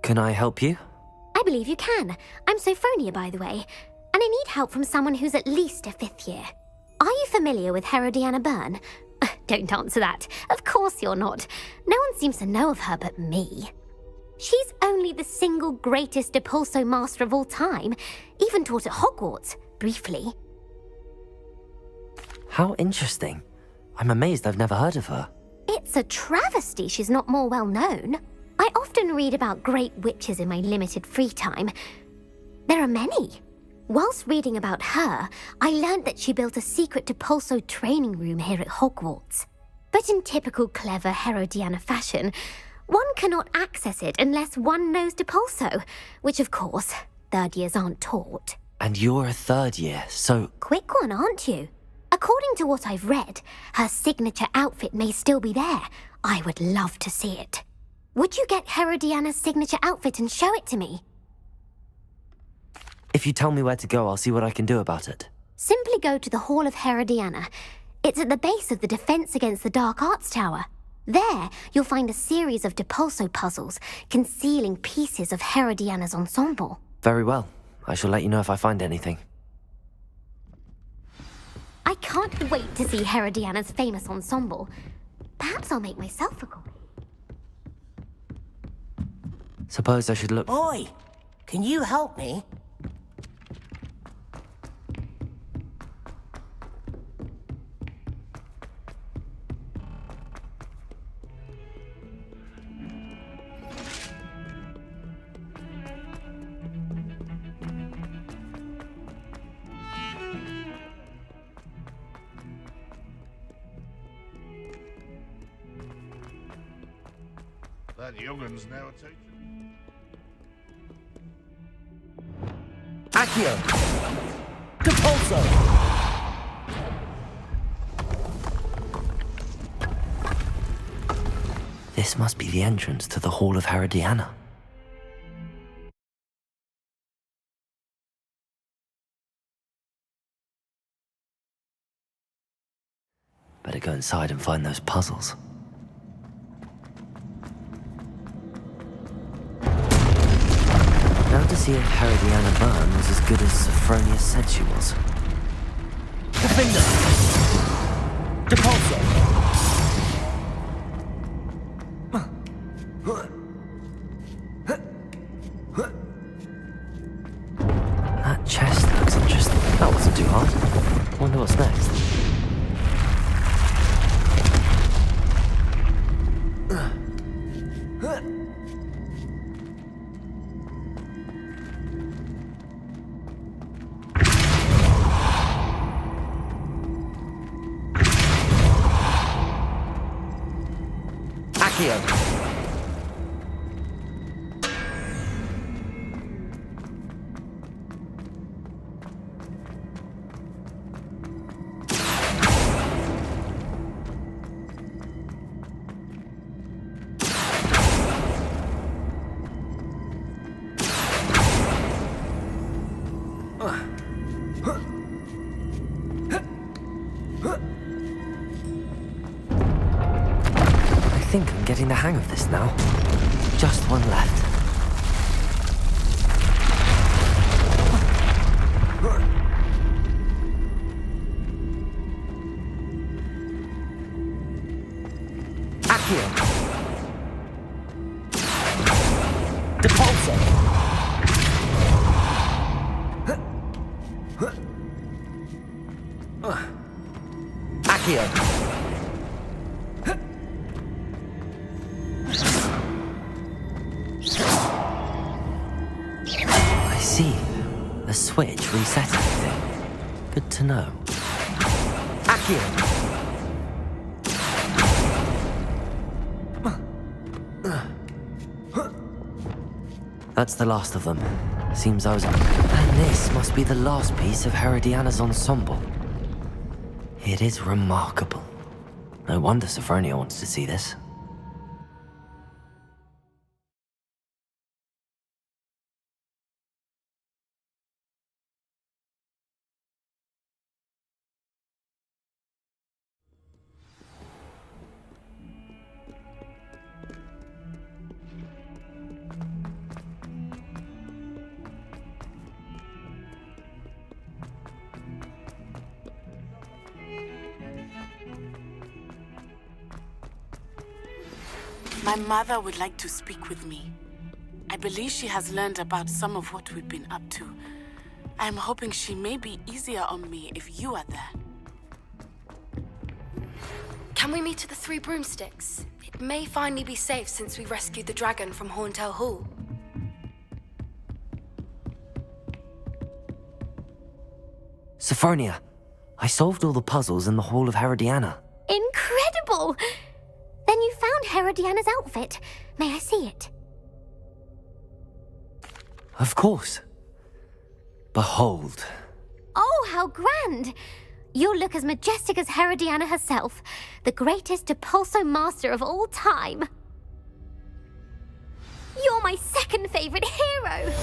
Can I help you? I believe you can. I'm Sophronia, by the way, and I need help from someone who's at least a 5th year. Are you familiar with Herodiana Byrne? Don't answer that. Of course you're not. No one seems to know of her but me. She's only the single greatest Depulso master of all time, even taught at Hogwarts, briefly. How interesting. I'm amazed I've never heard of her. It's a travesty she's not more well known. I often read about great witches in my limited free time. There are many. Whilst reading about her, I learned that she built a secret Depulso training room here at Hogwarts. But in typical clever Herodiana fashion, one cannot access it unless one knows Depulso, which of course, 3rd years aren't taught. And you're a 3rd year, so... Quick one, aren't you? According to what I've read, her signature outfit may still be there. I would love to see it. Would you get Herodiana's signature outfit and show it to me? If you tell me where to go, I'll see what I can do about it. Simply go to the Hall of Herodiana. It's at the base of the Defense Against the Dark Arts Tower. There, you'll find a series of Depulso puzzles concealing pieces of Herodiana's ensemble. Very well. I shall let you know if I find anything. I can't wait to see Herodiana's famous ensemble. Perhaps I'll make myself a copy. Suppose I should look... Boy, can you help me? That youngun's now a teacher. Accio! Depulso! This must be the entrance to the Hall of Herodiana. Better go inside and find those puzzles. Now to see if Herodiana Byrne was as good as Sophronia said she was. Defender! Depulso! That chest looks interesting. That wasn't too hard. Wonder what's next. Accio! I think I'm getting the hang of this now. Just one left. Accio! Depulso! Accio! I see. The switch reset everything. Good to know. Accio! That's the last of them. Seems I was... And this must be the last piece of Herodiana's ensemble. It is remarkable. No wonder Sophronia wants to see this. My mother would like to speak with me. I believe she has learned about some of what we've been up to. I am hoping she may be easier on me if you are there. Can we meet at the Three Broomsticks? It may finally be safe since we rescued the dragon from Horntail Hall. Sophronia, I solved all the puzzles in the Hall of Herodiana. Incredible! Then you found Herodiana's outfit. May I see it? Of course. Behold. Oh, how grand! You'll look as majestic as Herodiana herself, the greatest Depulso master of all time. You're my second favorite hero!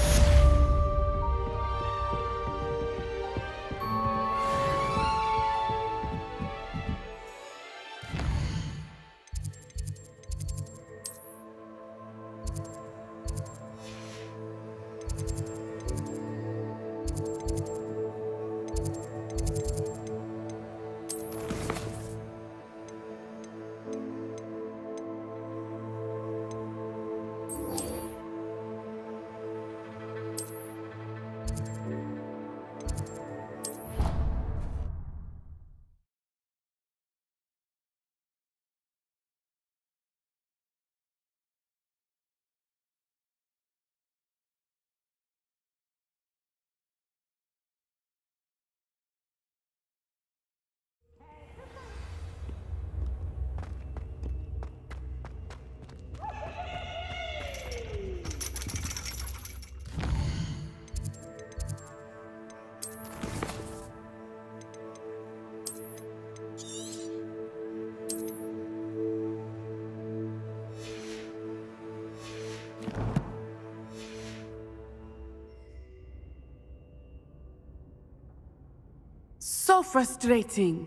So frustrating.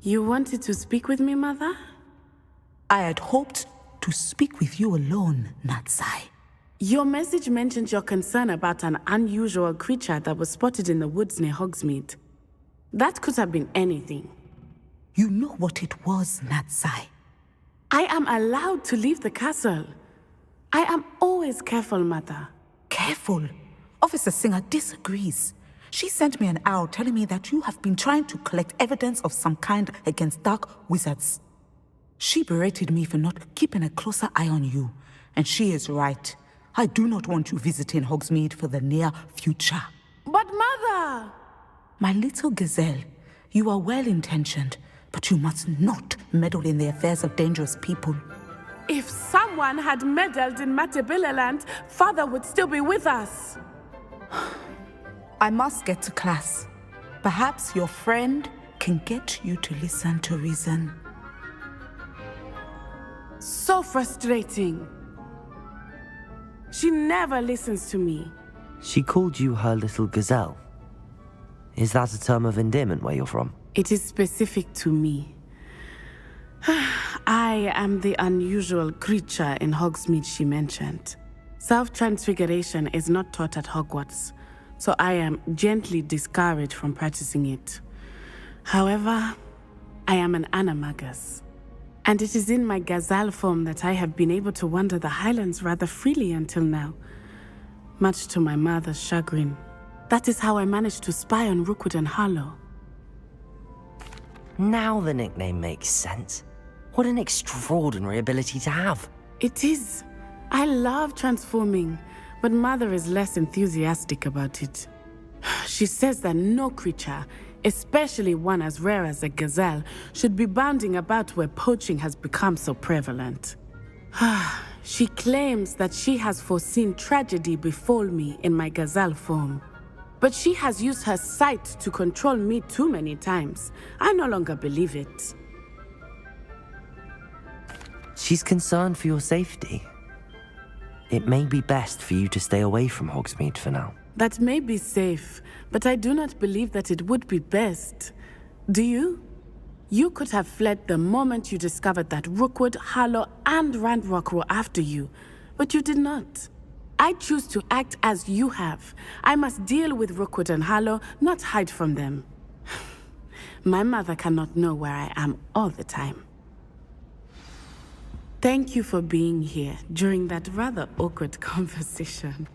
You wanted to speak with me, Mother? I had hoped to speak with you alone, Natsai. Your message mentioned your concern about an unusual creature that was spotted in the woods near Hogsmeade. That could have been anything. You know what it was, Natsai. I am allowed to leave the castle. I am always careful, Mother. Careful? Officer Singer disagrees. She sent me an owl telling me that you have been trying to collect evidence of some kind against dark wizards. She berated me for not keeping a closer eye on you, and she is right. I do not want you visiting Hogsmeade for the near future. But Mother! My little gazelle, you are well-intentioned, but you must not meddle in the affairs of dangerous people. If someone had meddled in Matabeleland, Father would still be with us. I must get to class. Perhaps your friend can get you to listen to reason. So frustrating. She never listens to me. She called you her little gazelle. Is that a term of endearment where you're from? It is specific to me. I am the unusual creature in Hogsmeade she mentioned. Self-transfiguration is not taught at Hogwarts, so I am gently discouraged from practicing it. However, I am an animagus, and it is in my gazelle form that I have been able to wander the Highlands rather freely until now, much to my mother's chagrin. That is how I managed to spy on Rookwood and Harlow. Now the nickname makes sense. What an extraordinary ability to have. It is. I love transforming, but Mother is less enthusiastic about it. She says that no creature, especially one as rare as a gazelle, should be bounding about where poaching has become so prevalent. She claims that she has foreseen tragedy befall me in my gazelle form. But she has used her sight to control me too many times. I no longer believe it. She's concerned for your safety. It may be best for you to stay away from Hogsmeade for now. That may be safe, but I do not believe that it would be best. Do you? You could have fled the moment you discovered that Rookwood, Harlow, and Ranrock were after you, but you did not. I choose to act as you have. I must deal with Rookwood and Harlow, not hide from them. My mother cannot know where I am all the time. Thank you for being here during that rather awkward conversation.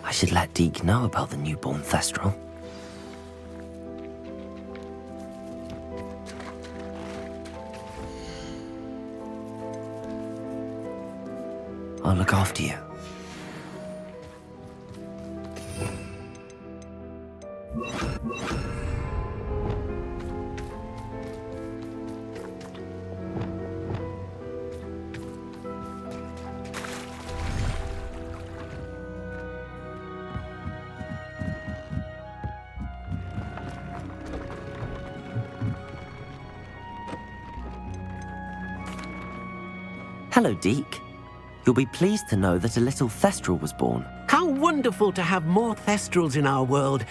I should let Deke know about the newborn Thestral. I'll look after you. Hello, Deke. You'll be pleased to know that a little Thestral was born. How wonderful to have more Thestrals in our world.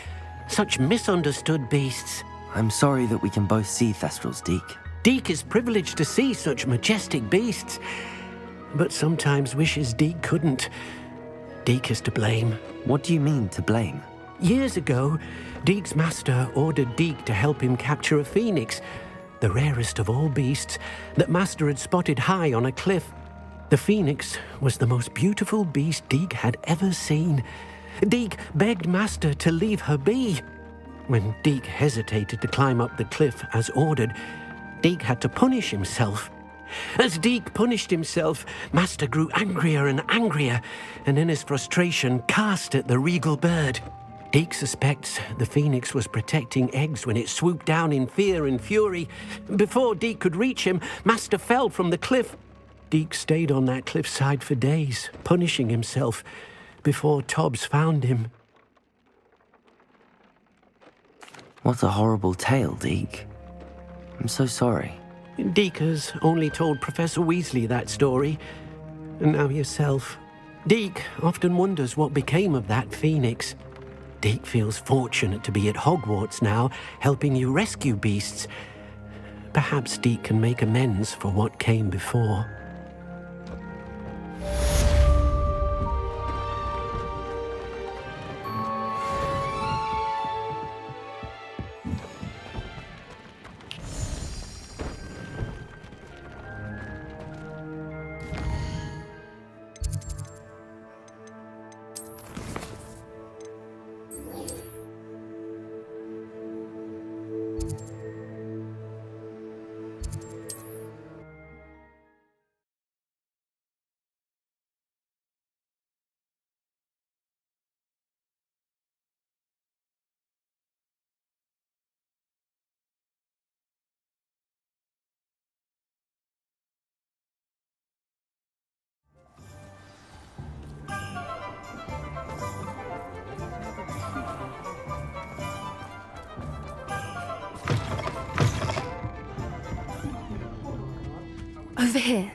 Such misunderstood beasts. I'm sorry that we can both see Thestrals, Deke. Deke is privileged to see such majestic beasts, but sometimes wishes Deke couldn't. Deke is to blame. What do you mean, to blame? Years ago, Deke's master ordered Deke to help him capture a phoenix, the rarest of all beasts, that master had spotted high on a cliff. The phoenix was the most beautiful beast Deke had ever seen. Deke begged master to leave her be. When Deke hesitated to climb up the cliff as ordered, Deke had to punish himself. As Deke punished himself, master grew angrier and angrier, and in his frustration cast at the regal bird. Deke suspects the phoenix was protecting eggs when it swooped down in fear and fury. Before Deke could reach him, master fell from the cliff. Deke stayed on that cliffside for days, punishing himself, before Tobbs found him. What a horrible tale, Deke. I'm so sorry. Deke has only told Professor Weasley that story, and now yourself. Deke often wonders what became of that phoenix. Deke feels fortunate to be at Hogwarts now, helping you rescue beasts. Perhaps Deke can make amends for what came before. Over here.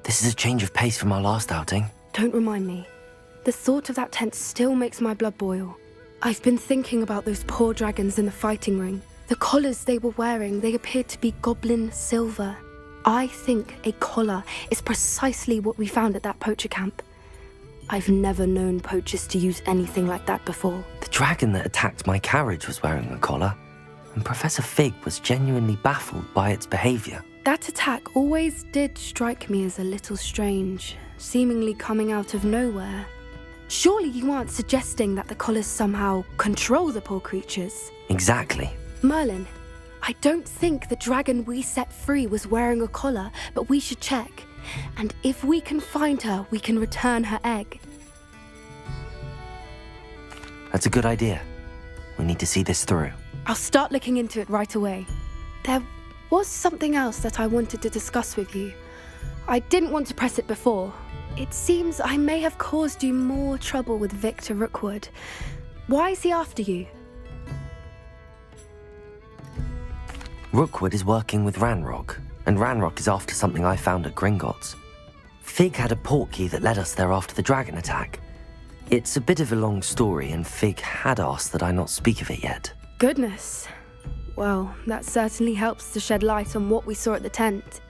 This is a change of pace from our last outing. Don't remind me. The thought of that tent still makes my blood boil. I've been thinking about those poor dragons in the fighting ring. The collars they were wearing, they appeared to be goblin silver. I think a collar is precisely what we found at that poacher camp. I've never known poachers to use anything like that before. The dragon that attacked my carriage was wearing a collar, and Professor Fig was genuinely baffled by its behavior. That attack always did strike me as a little strange, seemingly coming out of nowhere. Surely you aren't suggesting that the collars somehow control the poor creatures? Exactly. Merlin, I don't think the dragon we set free was wearing a collar, but we should check. And if we can find her, we can return her egg. That's a good idea. We need to see this through. I'll start looking into it right away. There was something else that I wanted to discuss with you. I didn't want to press it before. It seems I may have caused you more trouble with Victor Rookwood. Why is he after you? Rookwood is working with Ranrock, and Ranrock is after something I found at Gringotts. Fig had a portkey that led us there after the dragon attack. It's a bit of a long story, and Fig had asked that I not speak of it yet. Goodness. Well, that certainly helps to shed light on what we saw at the tent.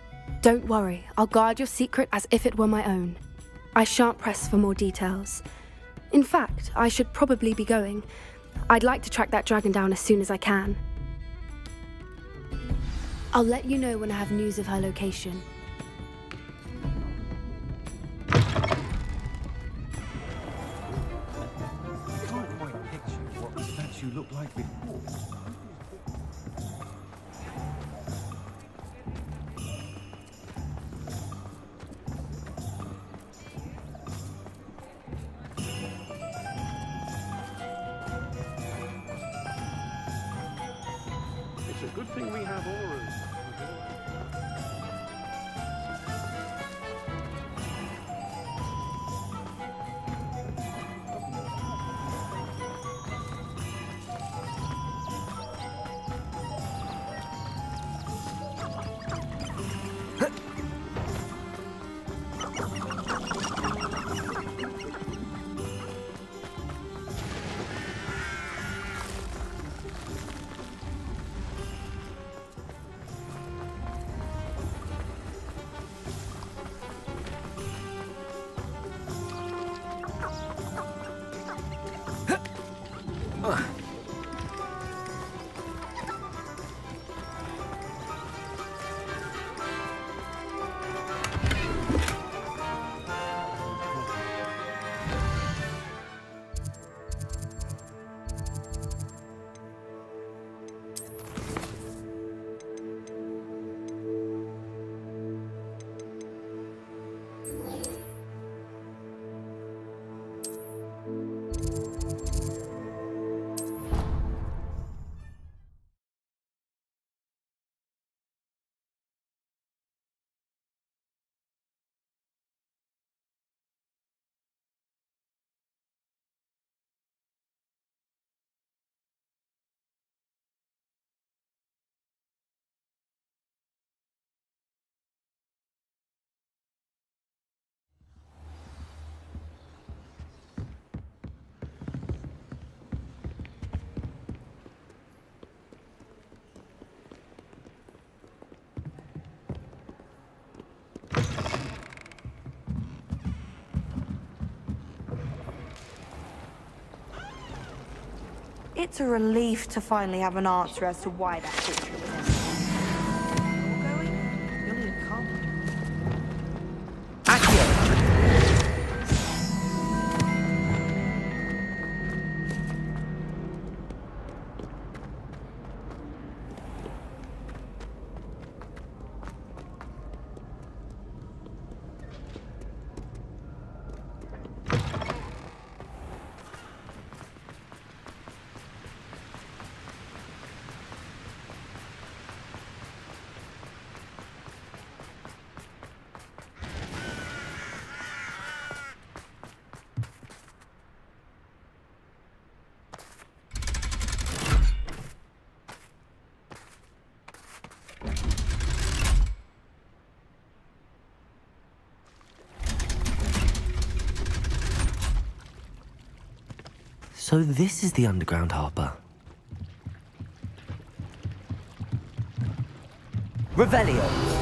Don't worry, I'll guard your secret as if it were my own. I shan't press for more details. In fact, I should probably be going. I'd like to track that dragon down as soon as I can. I'll let you know when I have news of her location. I can't quite picture what the statue looked like before. It's a good thing we have auras. What a relief to finally have an answer as to why that picture was empty. You're going? You'll need a car. So this is the underground harbour. Revelio!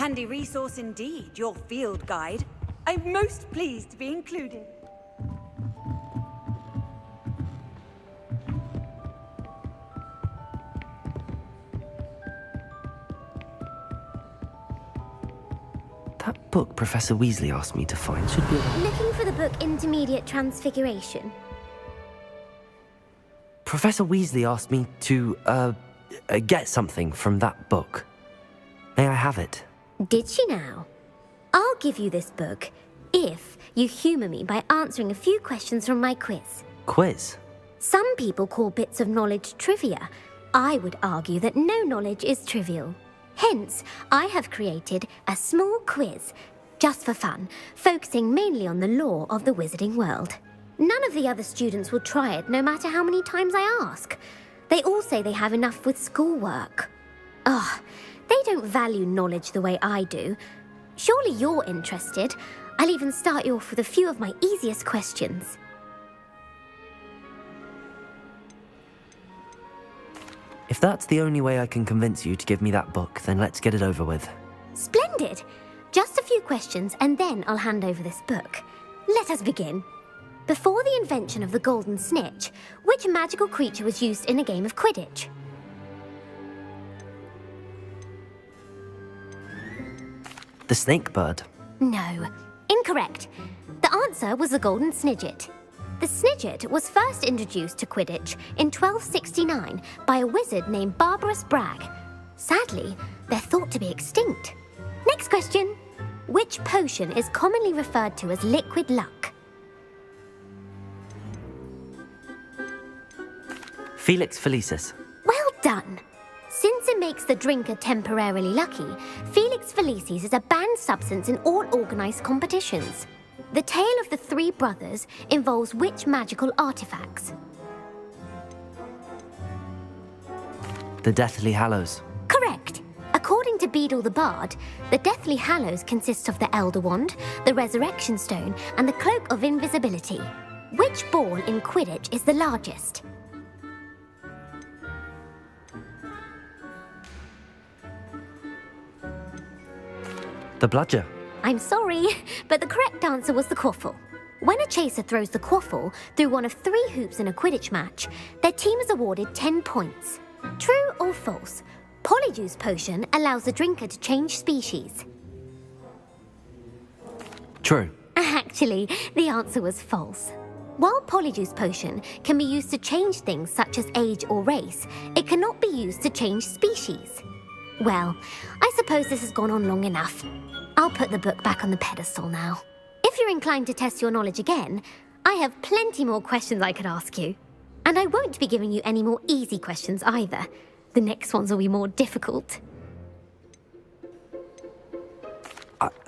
Handy resource indeed, your field guide. I'm most pleased to be included. That book Professor Weasley asked me to find should be... Looking for the book Intermediate Transfiguration. Professor Weasley asked me to, get something from that book. May I have it? Did she now? I'll give you this book if you humour me by answering a few questions from my quiz. Quiz? Some people call bits of knowledge trivia. I would argue that no knowledge is trivial. Hence, I have created a small quiz, just for fun, focusing mainly on the lore of the wizarding world. None of the other students will try it, no matter how many times I ask. They all say they have enough with schoolwork. Ugh. They don't value knowledge the way I do. Surely you're interested. I'll even start you off with a few of my easiest questions. If that's the only way I can convince you to give me that book, then let's get it over with. Splendid! Just a few questions and then I'll hand over this book. Let us begin. Before the invention of the golden snitch, which magical creature was used in a game of Quidditch? The snake bird. No, incorrect. The answer was the golden snidget. The snidget was first introduced to Quidditch in 1269 by a wizard named Barbarous Bragg. Sadly, they're thought to be extinct. Next question. Which potion is commonly referred to as liquid luck? Felix Felicis. Well done. Since it makes the drinker temporarily lucky, Felix Felicis is a banned substance in all organised competitions. The tale of the three brothers involves which magical artifacts? The Deathly Hallows. Correct. According to Beadle the Bard, the Deathly Hallows consist of the Elder Wand, the Resurrection Stone, and the Cloak of Invisibility. Which ball in Quidditch is the largest? The bludger. I'm sorry, but the correct answer was the quaffle. When a chaser throws the quaffle through one of 3 hoops in a Quidditch match, their team is awarded 10 points. True or false? Polyjuice Potion allows the drinker to change species. True. Actually, the answer was false. While Polyjuice Potion can be used to change things such as age or race, it cannot be used to change species. Well, I suppose this has gone on long enough. I'll put the book back on the pedestal now. If you're inclined to test your knowledge again, I have plenty more questions I could ask you. And I won't be giving you any more easy questions either. The next ones will be more difficult.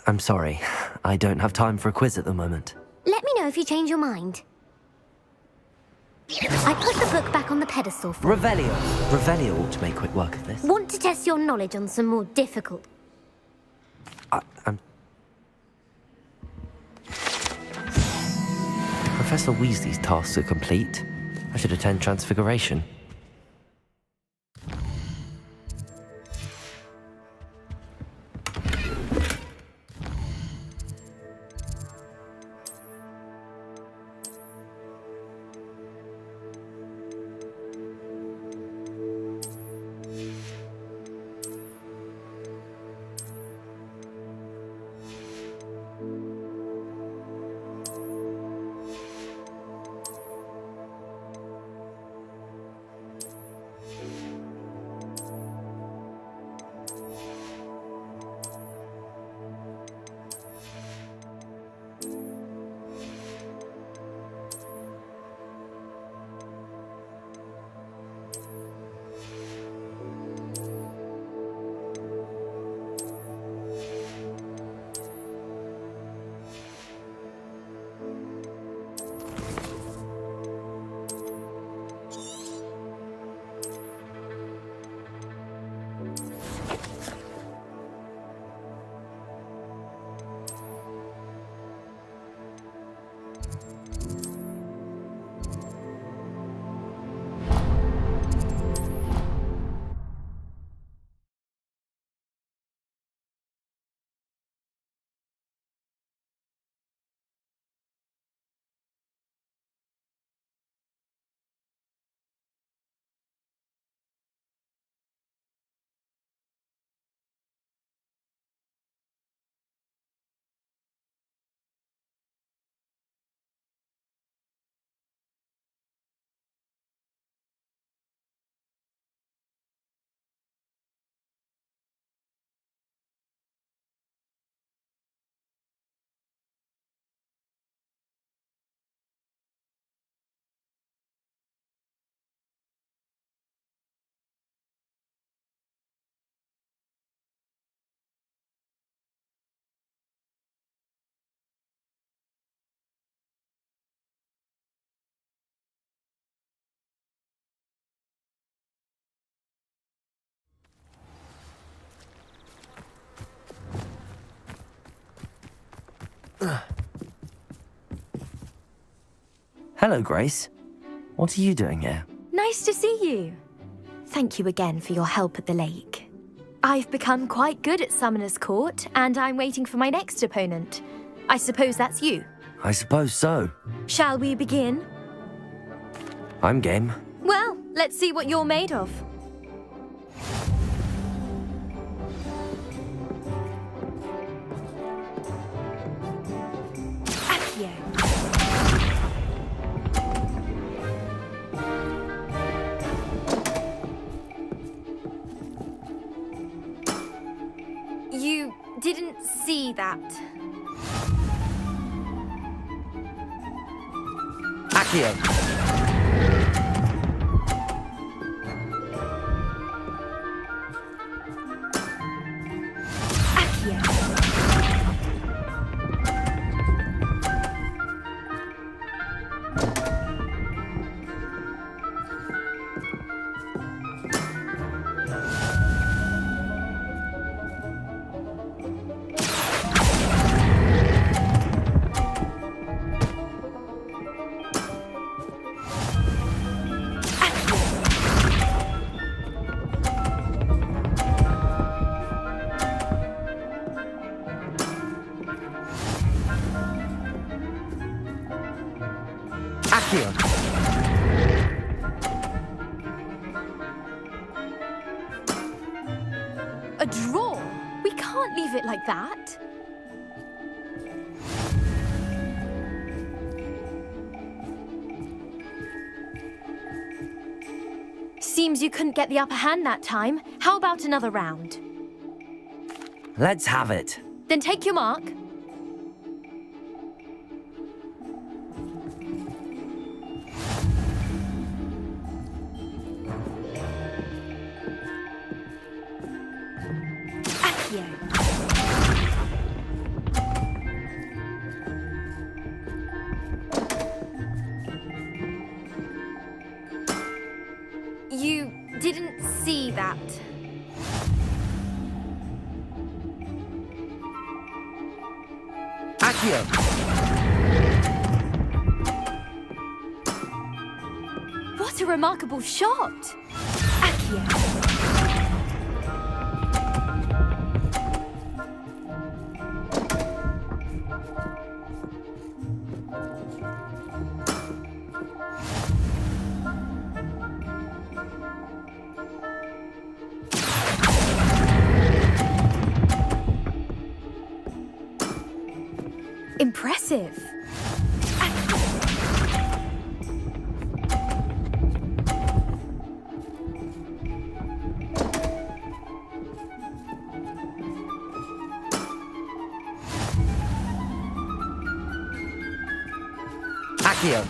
I'm sorry. I don't have time for a quiz at the moment. Let me know if you change your mind. I put the book back on the pedestal for Revelio. Revelio ought to make quick work of this. Want to test your knowledge on some more difficult... Professor Weasley's tasks are complete. I should attend Transfiguration. Hello, Grace. What are you doing here? Nice to see you. Thank you again for your help at the lake. I've become quite good at Summoner's Court, and I'm waiting for my next opponent. I suppose that's you. I suppose so. Shall we begin? I'm game. Well, let's see what you're made of. Accio. You didn't see that. Accio. Accio! A draw? We can't leave it like that. Seems you couldn't get the upper hand that time. How about another round? Let's have it. Then take your mark. Accio. You didn't see that. Accio! What a remarkable shot! Accio. Impressive. Accio!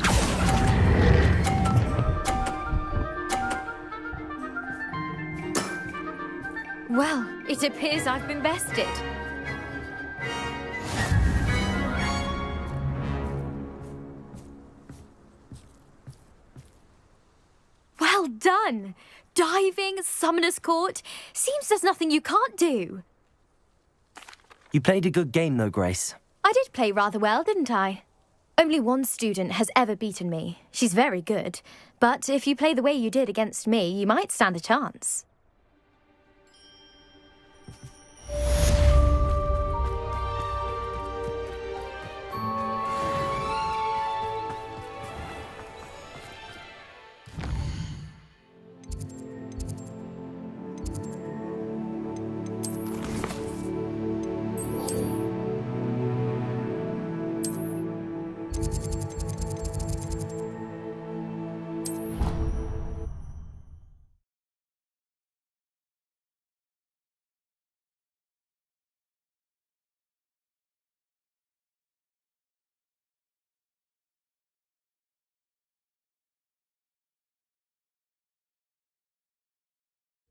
Well, it appears I've been bested. Well done! Diving, Summoner's Court. Seems there's nothing you can't do. You played a good game though, Grace. I did play rather well, didn't I? Only one student has ever beaten me. She's very good. But if you play the way you did against me, you might stand a chance.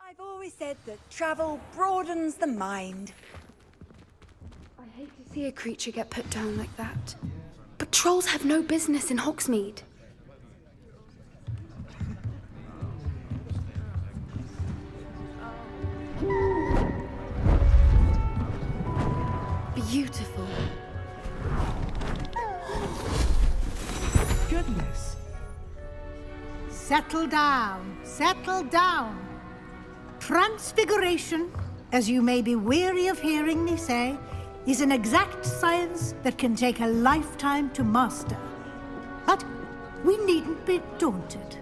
I've always said that travel broadens the mind. I hate to see a creature get put down like that. But trolls have no business in Hogsmeade. Beautiful. Goodness. Settle down. Settle down. Transfiguration, as you may be weary of hearing me say, is an exact science that can take a lifetime to master. But we needn't be daunted.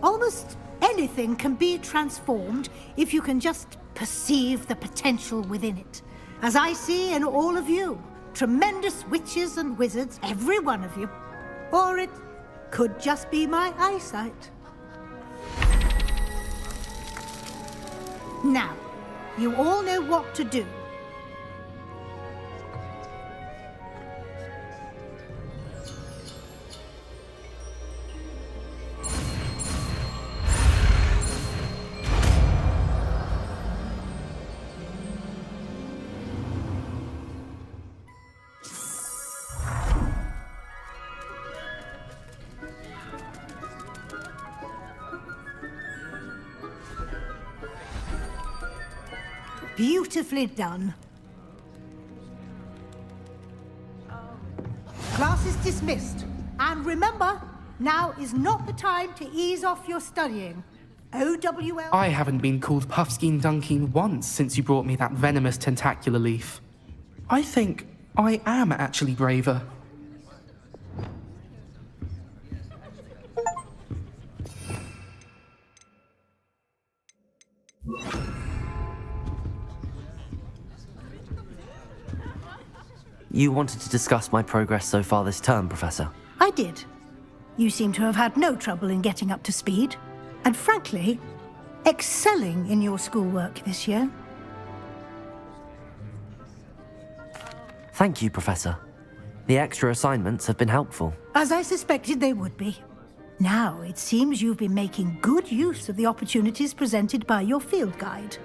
Almost anything can be transformed if you can just perceive the potential within it. As I see in all of you, tremendous witches and wizards, every one of you. Or it could just be my eyesight. Now, you all know what to do. Beautifully done. Class is dismissed. And remember, now is not the time to ease off your studying. OWL... I haven't been called Puffskein Dunking once since you brought me that venomous tentacular leaf. I think I am actually braver. You wanted to discuss my progress so far this term, Professor? I did. You seem to have had no trouble in getting up to speed, and frankly, excelling in your schoolwork this year. Thank you, Professor. The extra assignments have been helpful. As I suspected they would be. Now, it seems you've been making good use of the opportunities presented by your field guide.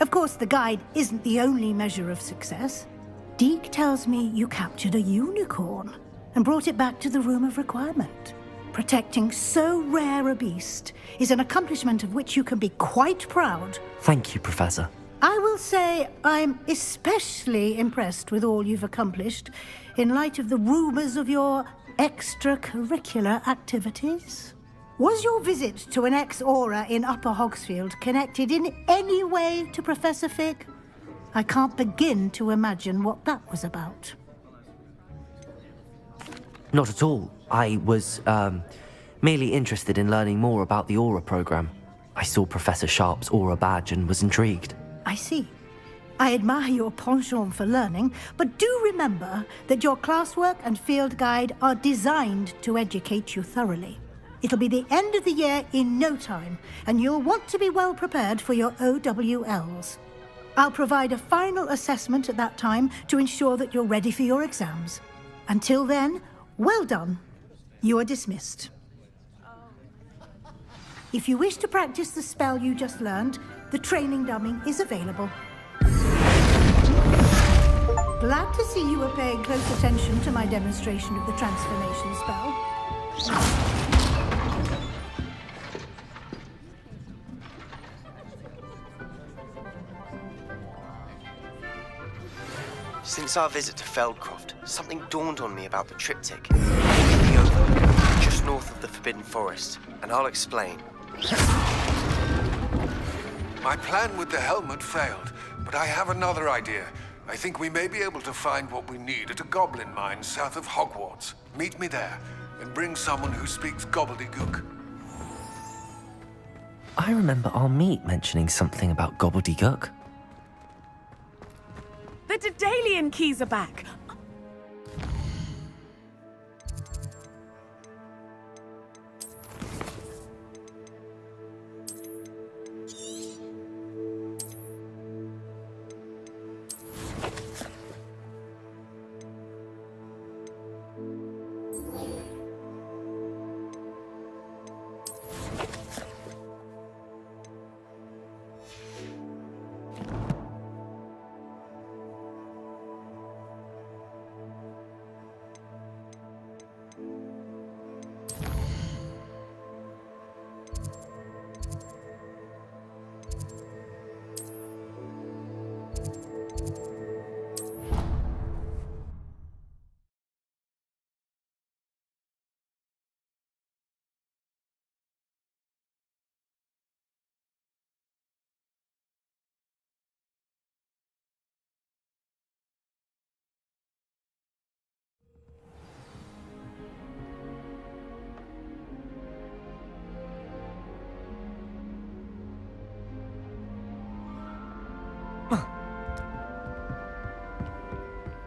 Of course, the guide isn't the only measure of success. Deke tells me you captured a unicorn and brought it back to the Room of Requirement. Protecting so rare a beast is an accomplishment of which you can be quite proud. Thank you, Professor. I will say I'm especially impressed with all you've accomplished in light of the rumors of your extracurricular activities. Was your visit to an ex-aura in Upper Hogsfield connected in any way to Professor Fig? I can't begin to imagine what that was about. Not at all. I was, merely interested in learning more about the Aura program. I saw Professor Sharp's Aura badge and was intrigued. I see. I admire your penchant for learning, but do remember that your classwork and field guide are designed to educate you thoroughly. It'll be the end of the year in no time, and you'll want to be well prepared for your OWLs. I'll provide a final assessment at that time to ensure that you're ready for your exams. Until then, well done. You are dismissed. If you wish to practice the spell you just learned, the training dummy is available. Glad to see you were paying close attention to my demonstration of the transformation spell. Since our visit to Feldcroft, something dawned on me about the triptych. In the overlook, just north of the Forbidden Forest, and I'll explain. My plan with the helmet failed, but I have another idea. I think we may be able to find what we need at a goblin mine south of Hogwarts. Meet me there, and bring someone who speaks gobbledygook. I remember our meet mentioning something about gobbledygook. The Daedalian keys are back.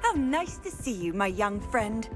How nice to see you, my young friend.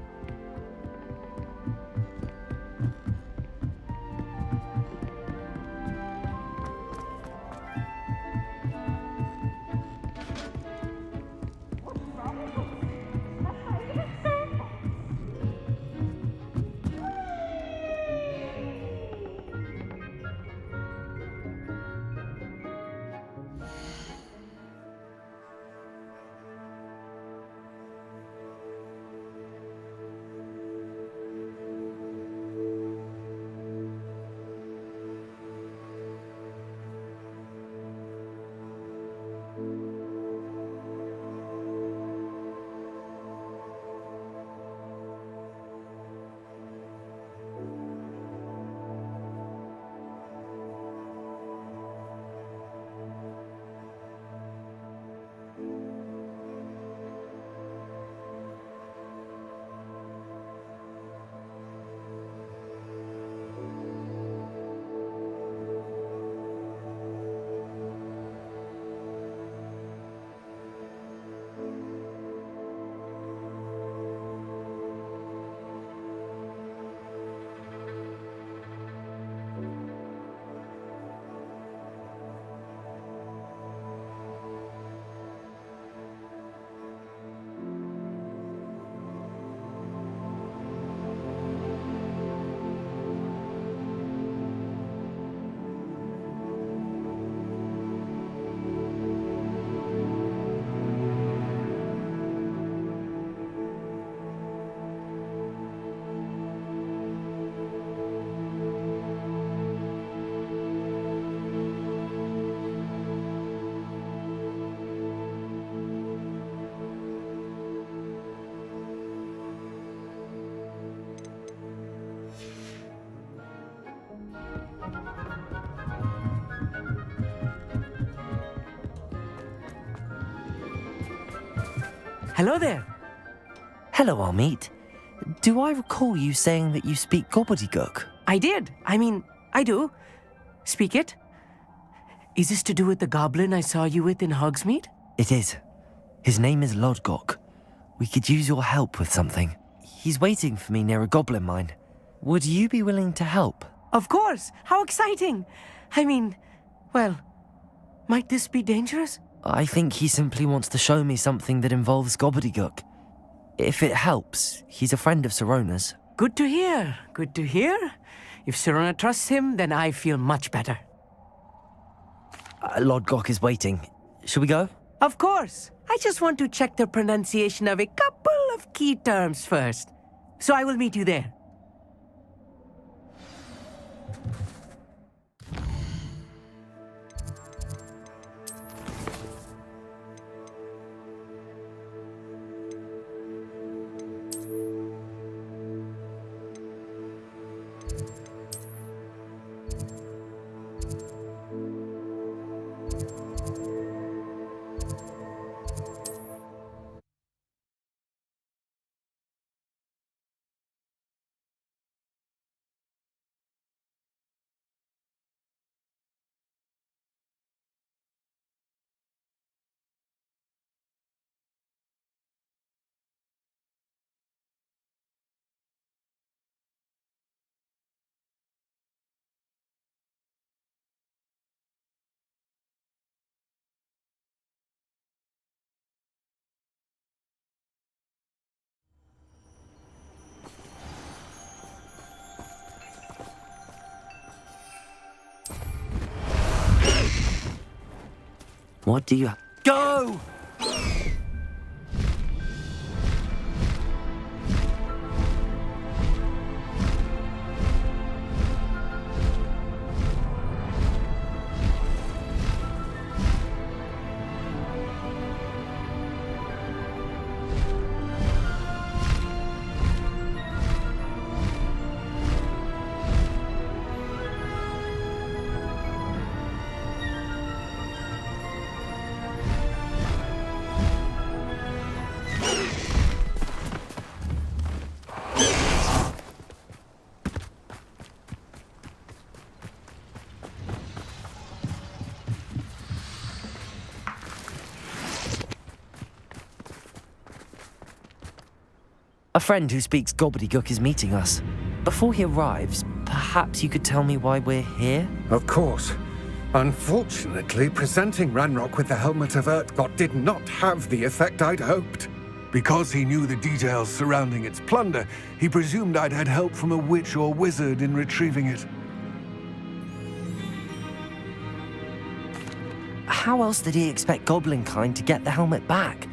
Hello there. Hello, Amit. Do I recall you saying that you speak gobbledygook? I did. I do. Speak it. Is this to do with the goblin I saw you with in Hogsmeade? It is. His name is Lodgok. We could use your help with something. He's waiting for me near a goblin mine. Would you be willing to help? Of course. How exciting. Well, might this be dangerous? I think he simply wants to show me something that involves gobbledygook. If it helps, he's a friend of Sirona's. Good to hear. Good to hear. If Sirona trusts him, then I feel much better. Lodgok is waiting. Shall we go? Of course. I just want to check the pronunciation of a couple of key terms first. So I will meet you there. What do you... Go! A friend who speaks gobbledygook is meeting us. Before he arrives, perhaps you could tell me why we're here? Of course. Unfortunately, presenting Ranrock with the Helmet of Urtkot did not have the effect I'd hoped. Because he knew the details surrounding its plunder, he presumed I'd had help from a witch or wizard in retrieving it. How else did he expect Goblinkind to get the helmet back?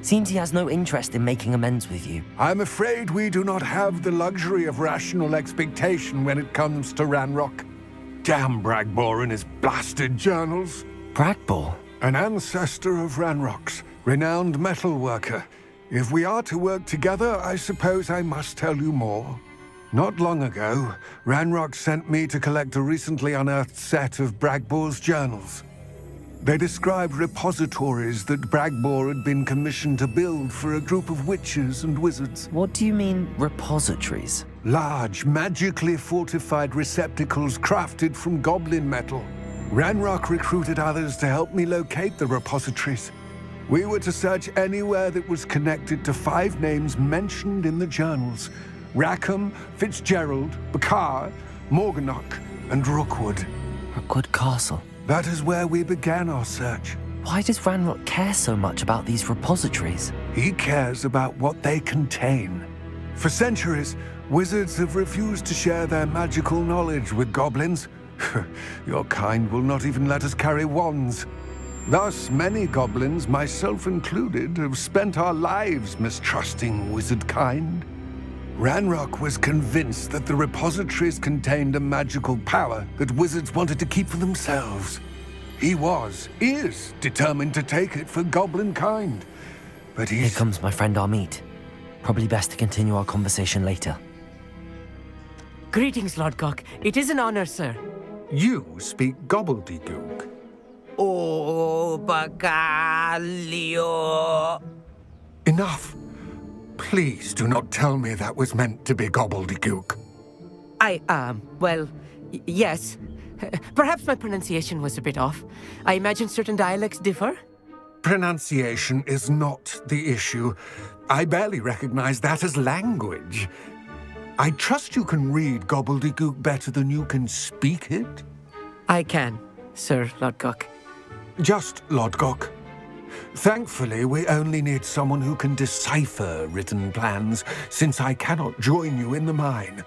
Seems he has no interest in making amends with you. I'm afraid we do not have the luxury of rational expectation when it comes to Ranrock. Damn Bragbor and his blasted journals. Bragbor? An ancestor of Ranrock's, renowned metal worker. If we are to work together, I suppose I must tell you more. Not long ago, Ranrock sent me to collect a recently unearthed set of Bragbor's journals. They described repositories that Bragbor had been commissioned to build for a group of witches and wizards. What do you mean, repositories? Large, magically fortified receptacles crafted from goblin metal. Ranrock recruited others to help me locate the repositories. We were to search anywhere that was connected to 5 names mentioned in the journals: Rackham, Fitzgerald, Bakar, Morganach, and Rookwood. Rookwood Castle. That is where we began our search. Why does Ranrock care so much about these repositories? He cares about what they contain. For centuries, wizards have refused to share their magical knowledge with goblins. Your kind will not even let us carry wands. Thus, many goblins, myself included, have spent our lives mistrusting wizard kind. Ranrock was convinced that the repositories contained a magical power that wizards wanted to keep for themselves. He is determined to take it for goblin kind. But Here comes my friend Amit. Probably best to continue our conversation later. Greetings, Lodgok. It is an honor, sir. You speak gobbledygook. Oh, Bacalio. In enough. Please do not tell me that was meant to be gobbledygook. Well, yes. Perhaps my pronunciation was a bit off. I imagine certain dialects differ. Pronunciation is not the issue. I barely recognize that as language. I trust you can read gobbledygook better than you can speak it? I can, Sir Lodgok. Just Lodgok. Thankfully, we only need someone who can decipher written plans, since I cannot join you in the mine.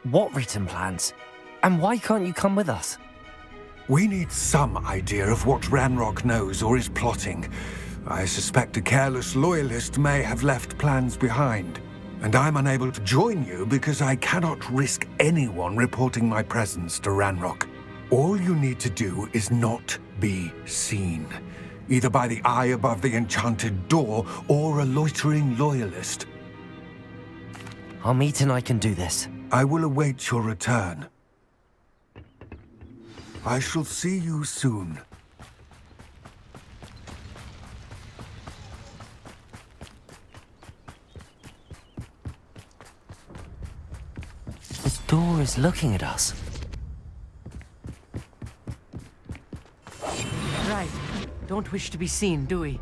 What written plans? And why can't you come with us? We need some idea of what Ranrock knows or is plotting. I suspect a careless loyalist may have left plans behind. And I'm unable to join you because I cannot risk anyone reporting my presence to Ranrock. All you need to do is not be seen, either by the eye above the enchanted door or a loitering loyalist. Amit and I can do this. I will await your return. I shall see you soon. The door is looking at us. Right. Don't wish to be seen, do we?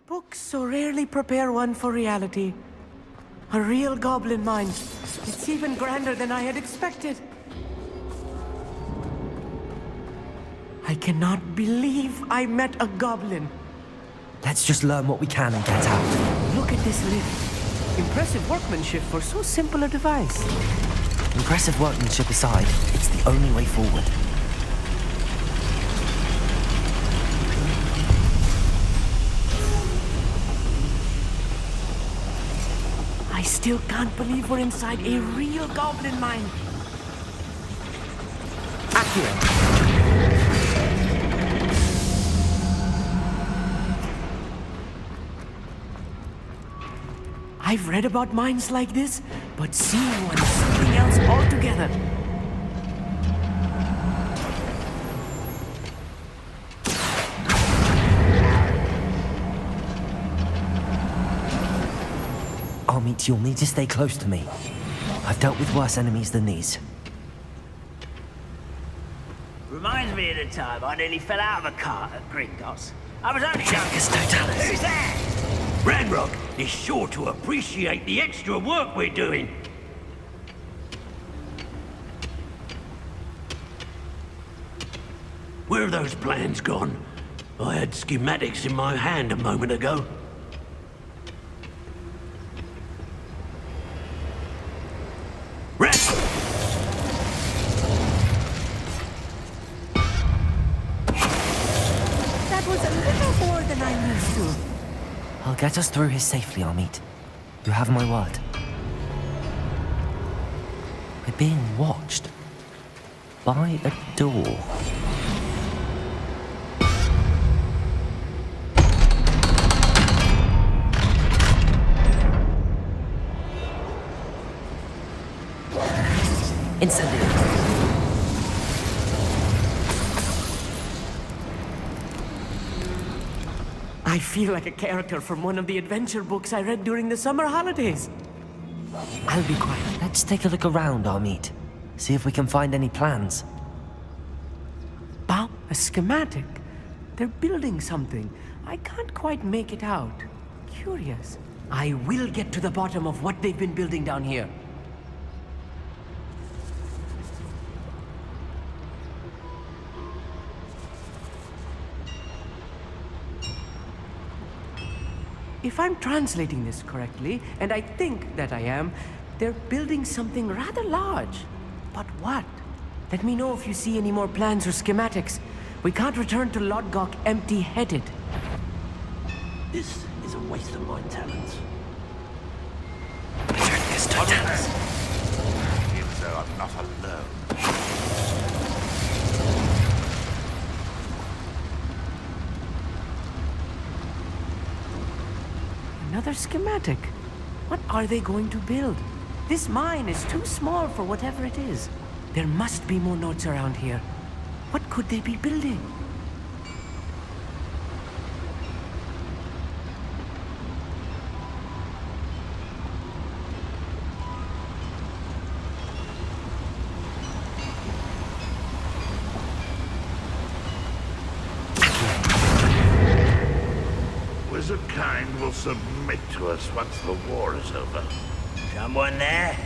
Books so rarely prepare one for reality. A real goblin mine. It's even grander than I had expected. I cannot believe I met a goblin. Let's just learn what we can and get out. Look at this lift. Impressive workmanship for so simple a device. Impressive workmanship aside, it's the only way forward. I still can't believe we're inside a real goblin mine. Accurate. I've read about mines like this, but seeing one is something else altogether. Amit, you'll need to stay close to me. I've dealt with worse enemies than these. Reminds me of the time I nearly fell out of a cart at Gringotts. I was only Jackus Totalis. Who's that? Ranrock is sure to appreciate the extra work we're doing. Where have those plans gone? I had schematics in my hand a moment ago. That was a little more than I'm used to. I'll get us through here safely, Amit. You have my word. We're being watched. By a door. Incendiary. I feel like a character from one of the adventure books I read during the summer holidays. I'll be quiet. Let's take a look around, Amit. See if we can find any plans. Wow, a schematic. They're building something. I can't quite make it out. Curious. I will get to the bottom of what they've been building down here. If I'm translating this correctly, and I think that I am, they're building something rather large. But what? Let me know if you see any more plans or schematics. We can't return to Lodgok empty-headed. This is a waste of my talents. Jackus Totalis. Even though I'm not alone. Another schematic. What are they going to build? This mine is too small for whatever it is. There must be more notes around here. What could they be building? Wizard kind will submit to us once the war is over. Someone there?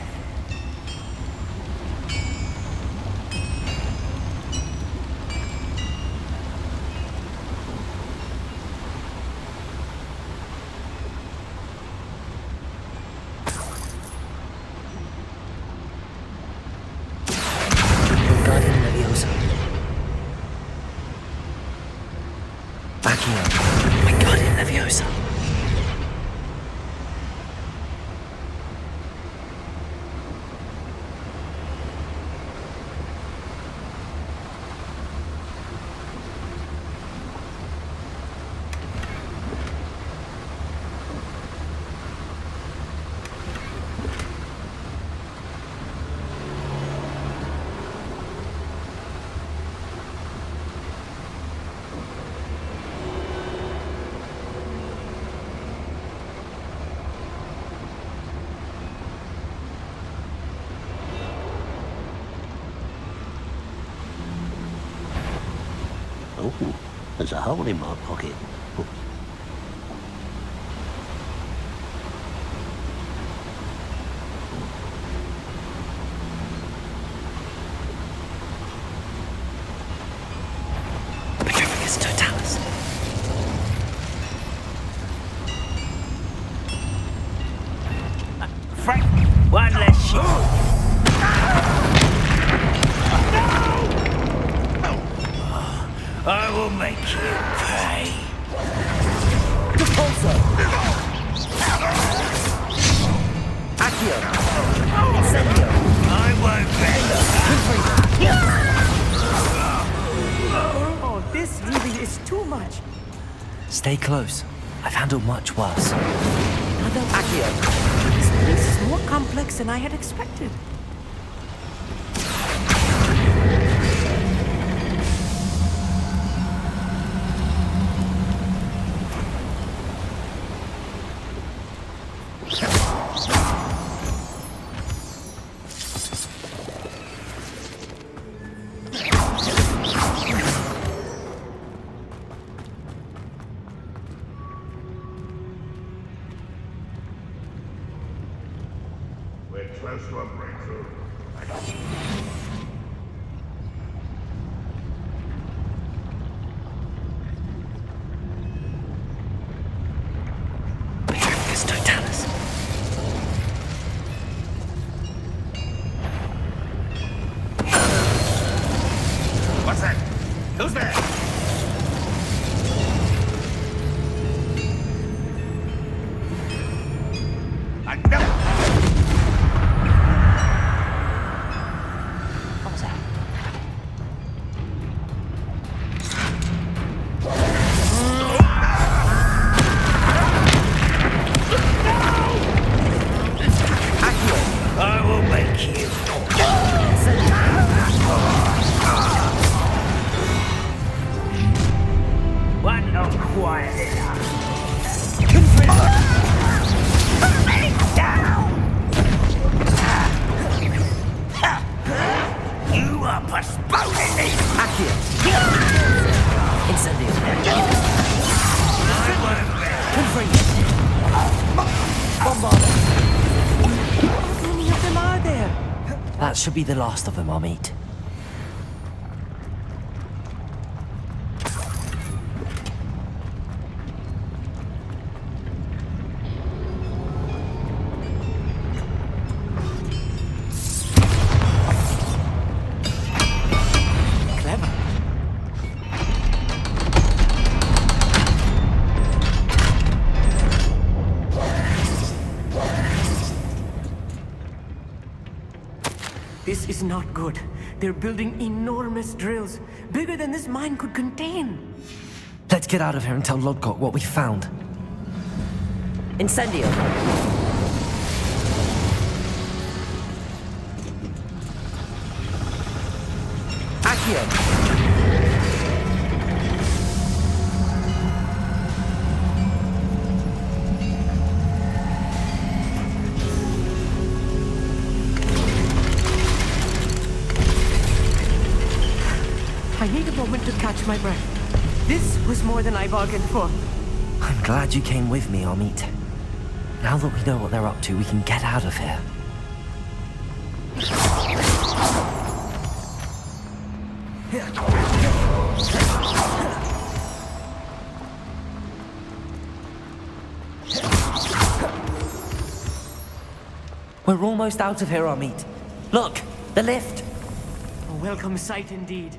Wingardium Leviosa. Baccio. Wingardium Leviosa. Oh, there's a hole in my pocket. Petrificus Totalis. Frank, one less shot. I will make you pay. Repulsor! Accio! Incendio! I won't bend. Oh, this really is too much. Stay close. I've handled much worse. Another Accio. This place is more complex than I had expected. We're close to a breakthrough. Petrificus Totalis. What's that? Who's there? I know. What was that? I will make you. One not quiet enough. You are postponing it. Accio. Incendio. I won't Bombarda. How many of them are there? That should be the last of them I'll meet. Clever. This is not good. They're building enormous drills, bigger than this mine could contain. Let's get out of here and tell Lodgok what we found. Incendio. Accio. I need a moment to catch my breath. This was more than I bargained for. I'm glad you came with me, Amit. Now that we know what they're up to, we can get out of here. We're almost out of here, Amit. Look, the lift. A welcome sight indeed.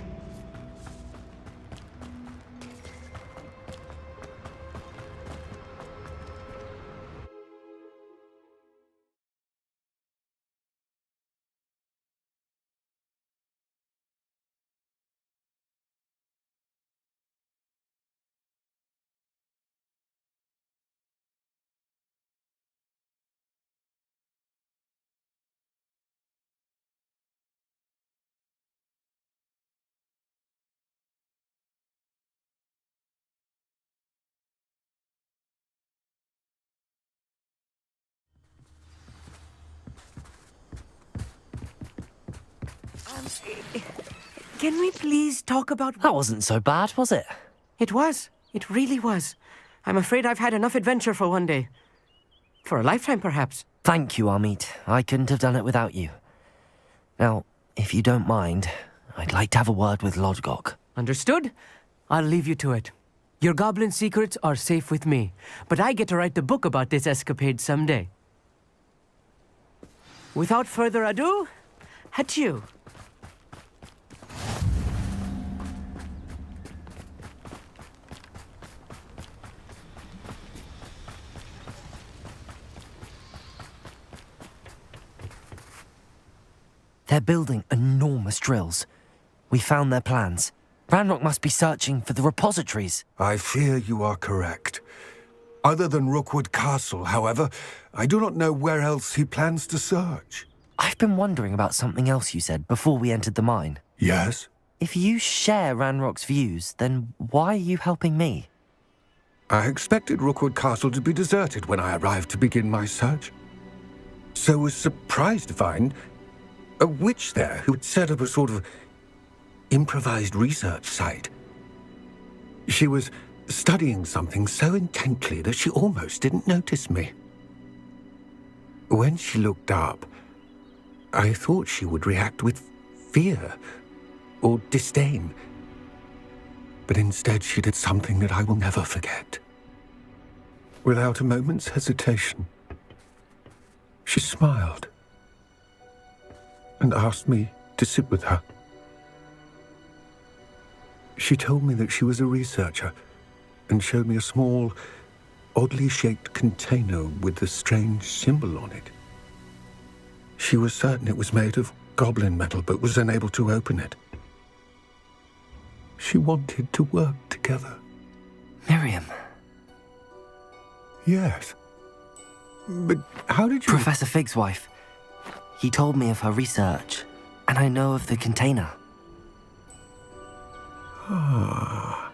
Can we please talk about... That wasn't so bad, was it? It was. It really was. I'm afraid I've had enough adventure for one day. For a lifetime, perhaps. Thank you, Amit. I couldn't have done it without you. Now, if you don't mind, I'd like to have a word with Lodgok. Understood? I'll leave you to it. Your goblin secrets are safe with me, but I get to write the book about this escapade someday. Without further ado, adieu. They're building enormous drills. We found their plans. Ranrock must be searching for the repositories. I fear you are correct. Other than Rookwood Castle, however, I do not know where else he plans to search. I've been wondering about something else you said before we entered the mine. Yes? If you share Ranrock's views, then why are you helping me? I expected Rookwood Castle to be deserted when I arrived to begin my search. So was surprised to find a witch there who had set up a sort of improvised research site. She was studying something so intently that she almost didn't notice me. When she looked up, I thought she would react with fear or disdain. But instead she did something that I will never forget. Without a moment's hesitation, she smiled and asked me to sit with her. She told me that she was a researcher and showed me a small, oddly shaped container with a strange symbol on it. She was certain it was made of goblin metal, but was unable to open it. She wanted to work together. Miriam. Yes. But how did you... Professor Fig's wife. He told me of her research, and I know of the container. Ah.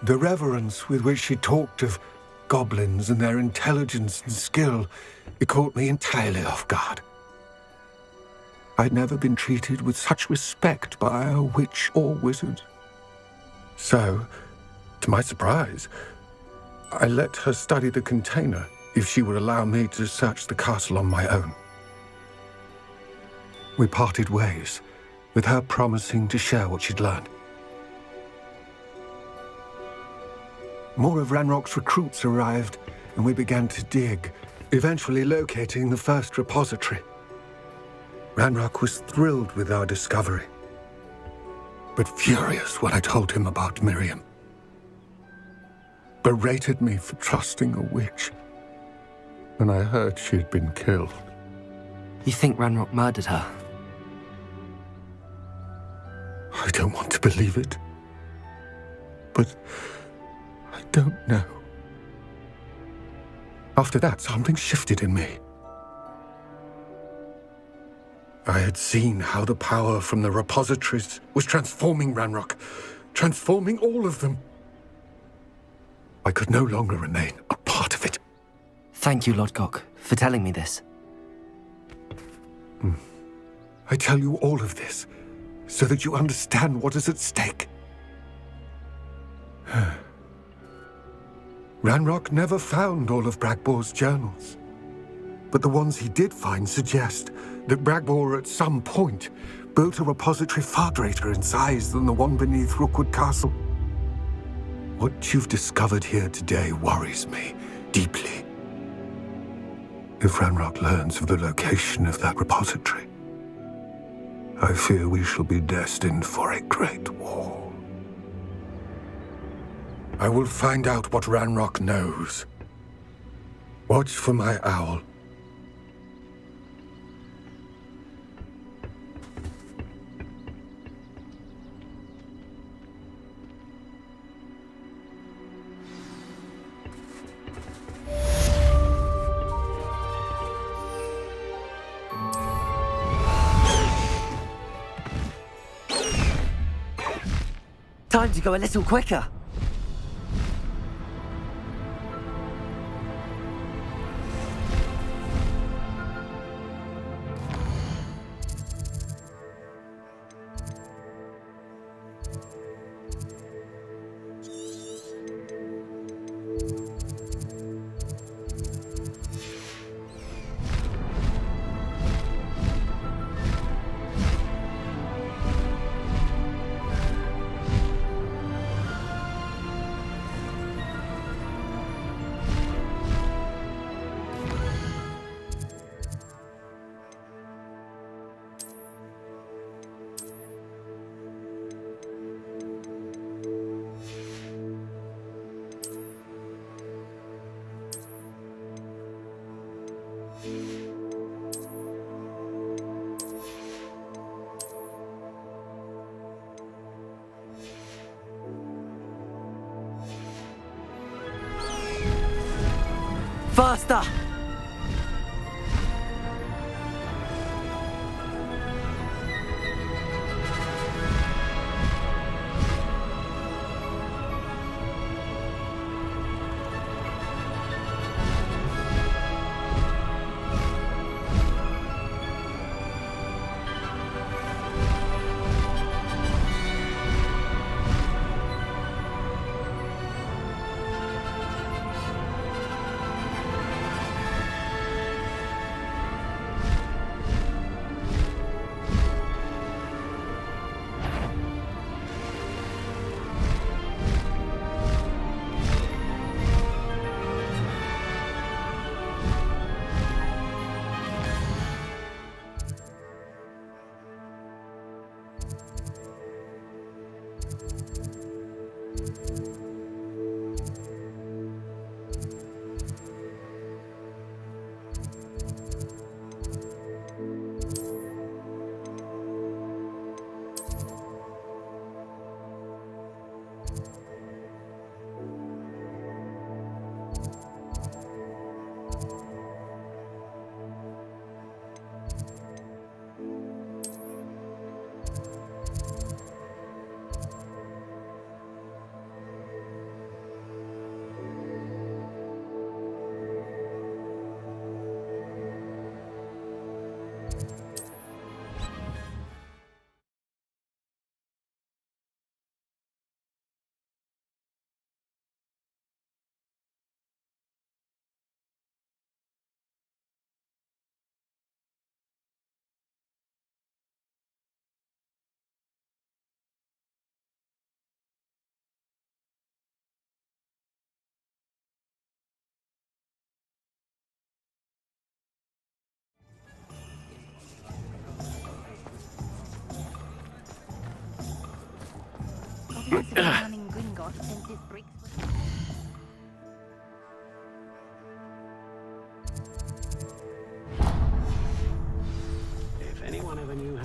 The reverence with which she talked of goblins and their intelligence and skill, it caught me entirely off guard. I'd never been treated with such respect by a witch or wizard. So, to my surprise, I let her study the container if she would allow me to search the castle on my own. We parted ways, with her promising to share what she'd learned. More of Ranrock's recruits arrived, and we began to dig, eventually locating the first repository. Ranrock was thrilled with our discovery, but furious when I told him about Miriam. Berated me for trusting a witch when I heard she had been killed. You think Ranrock murdered her? I don't want to believe it. But I don't know. After that, something shifted in me. I had seen how the power from the repositories was transforming Ranrock, transforming all of them. I could no longer remain a part of it. Thank you, Lodgok, for telling me this. I tell you all of this so that you understand what is at stake. Ranrock never found all of Bragbor's journals. But the ones he did find suggest that Bragbor at some point built a repository far greater in size than the one beneath Rookwood Castle. What you've discovered here today worries me deeply. If Ranrock learns of the location of that repository, I fear we shall be destined for a great war. I will find out what Ranrock knows. Watch for my owl. Time to go a little quicker. Faster!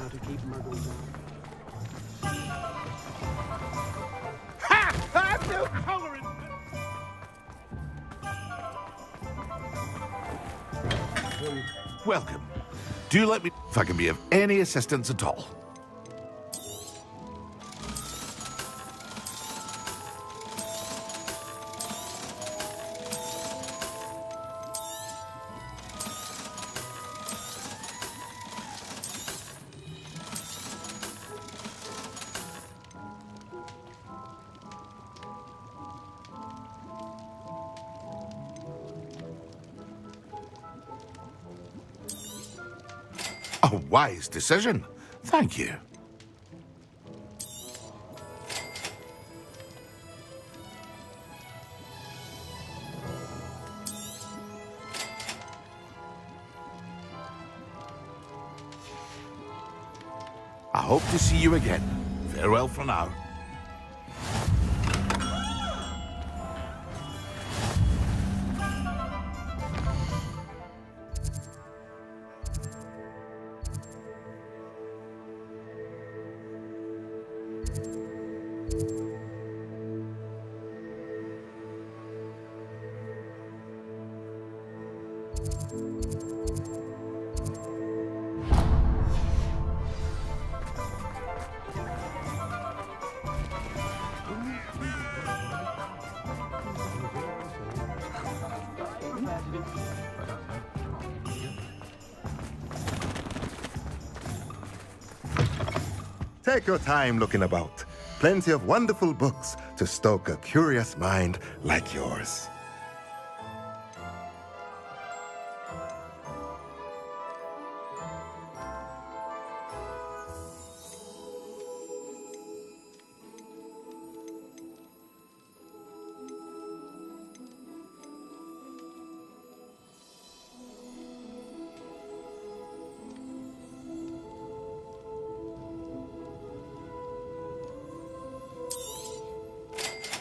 how to keep muggles out. Ha! I'm no tolerant! Welcome. Do let me if I can be of any assistance at all. A wise decision. Thank you. I hope to see you again. Farewell for now. Take your time looking about. Plenty of wonderful books to stoke a curious mind like yours.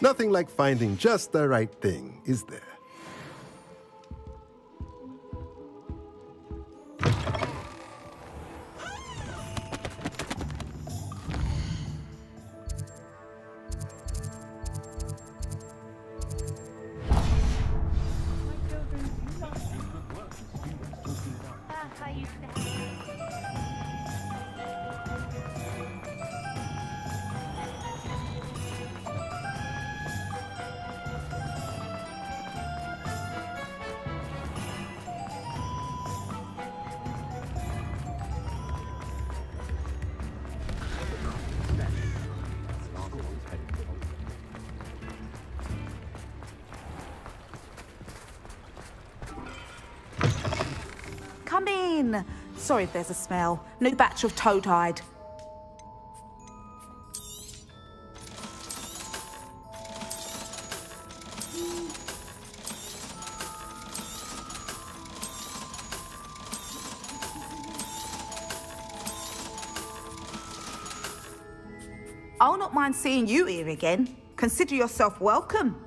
Nothing like finding just the right thing, is there? Come in. Sorry if there's a smell. New batch of toad-hide. I'll not mind seeing you here again. Consider yourself welcome.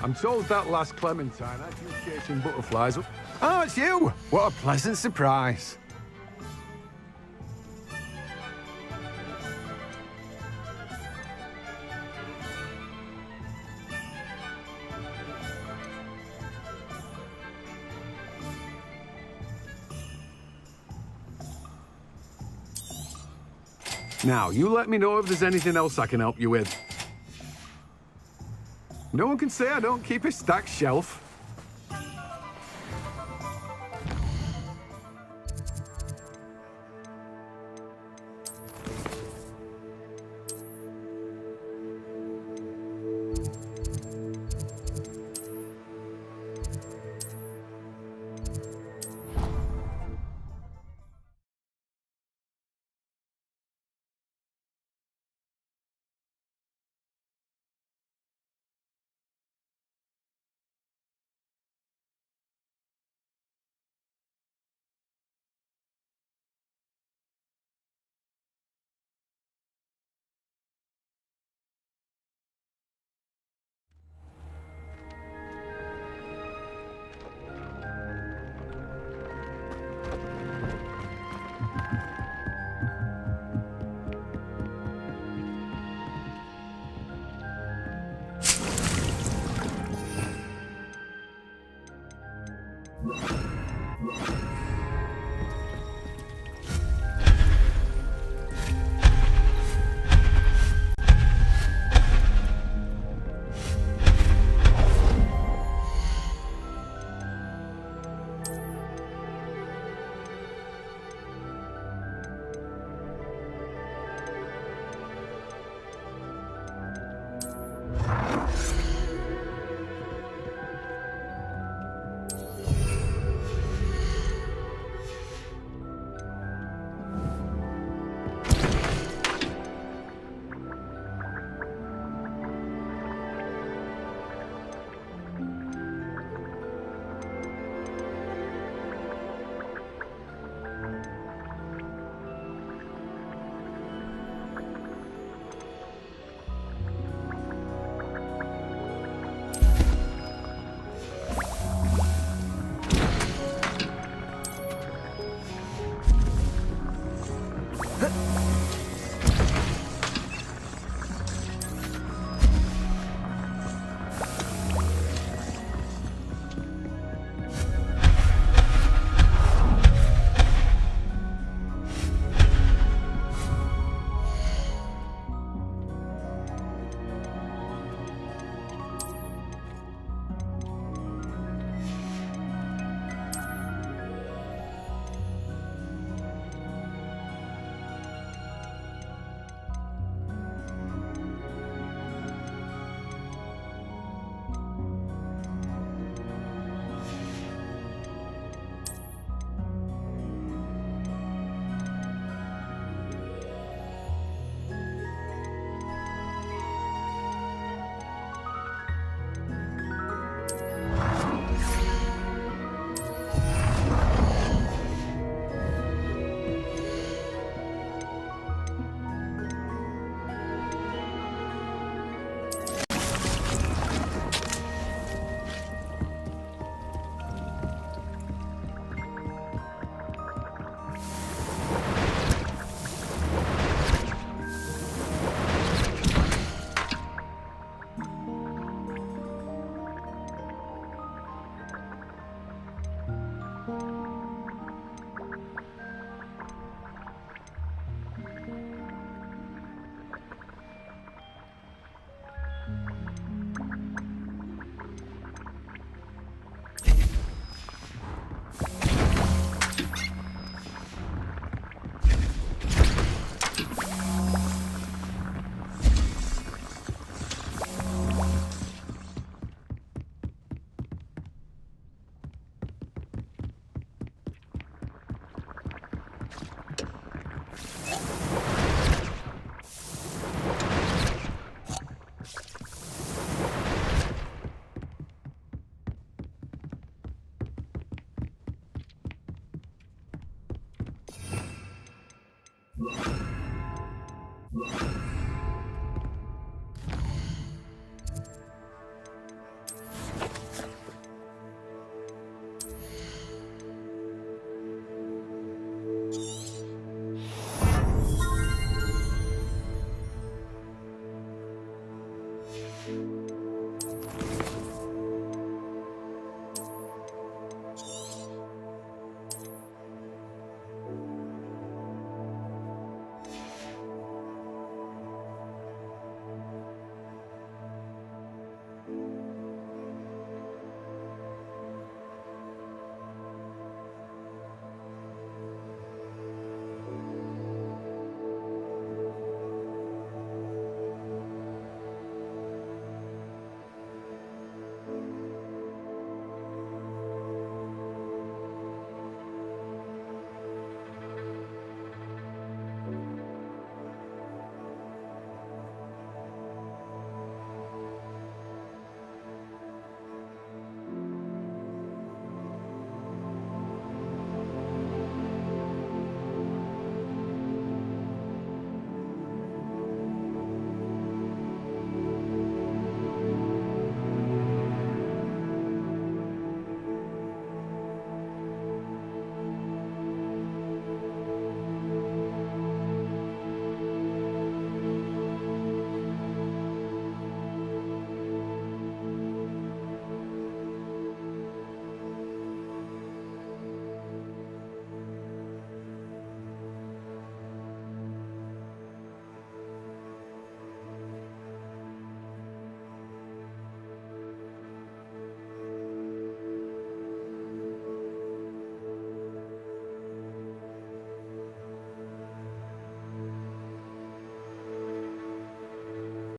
I'm told that last Clementine had you chasing butterflies up. Oh, it's you! What a pleasant surprise. Now, you let me know if there's anything else I can help you with. No one can say I don't keep a stacked shelf.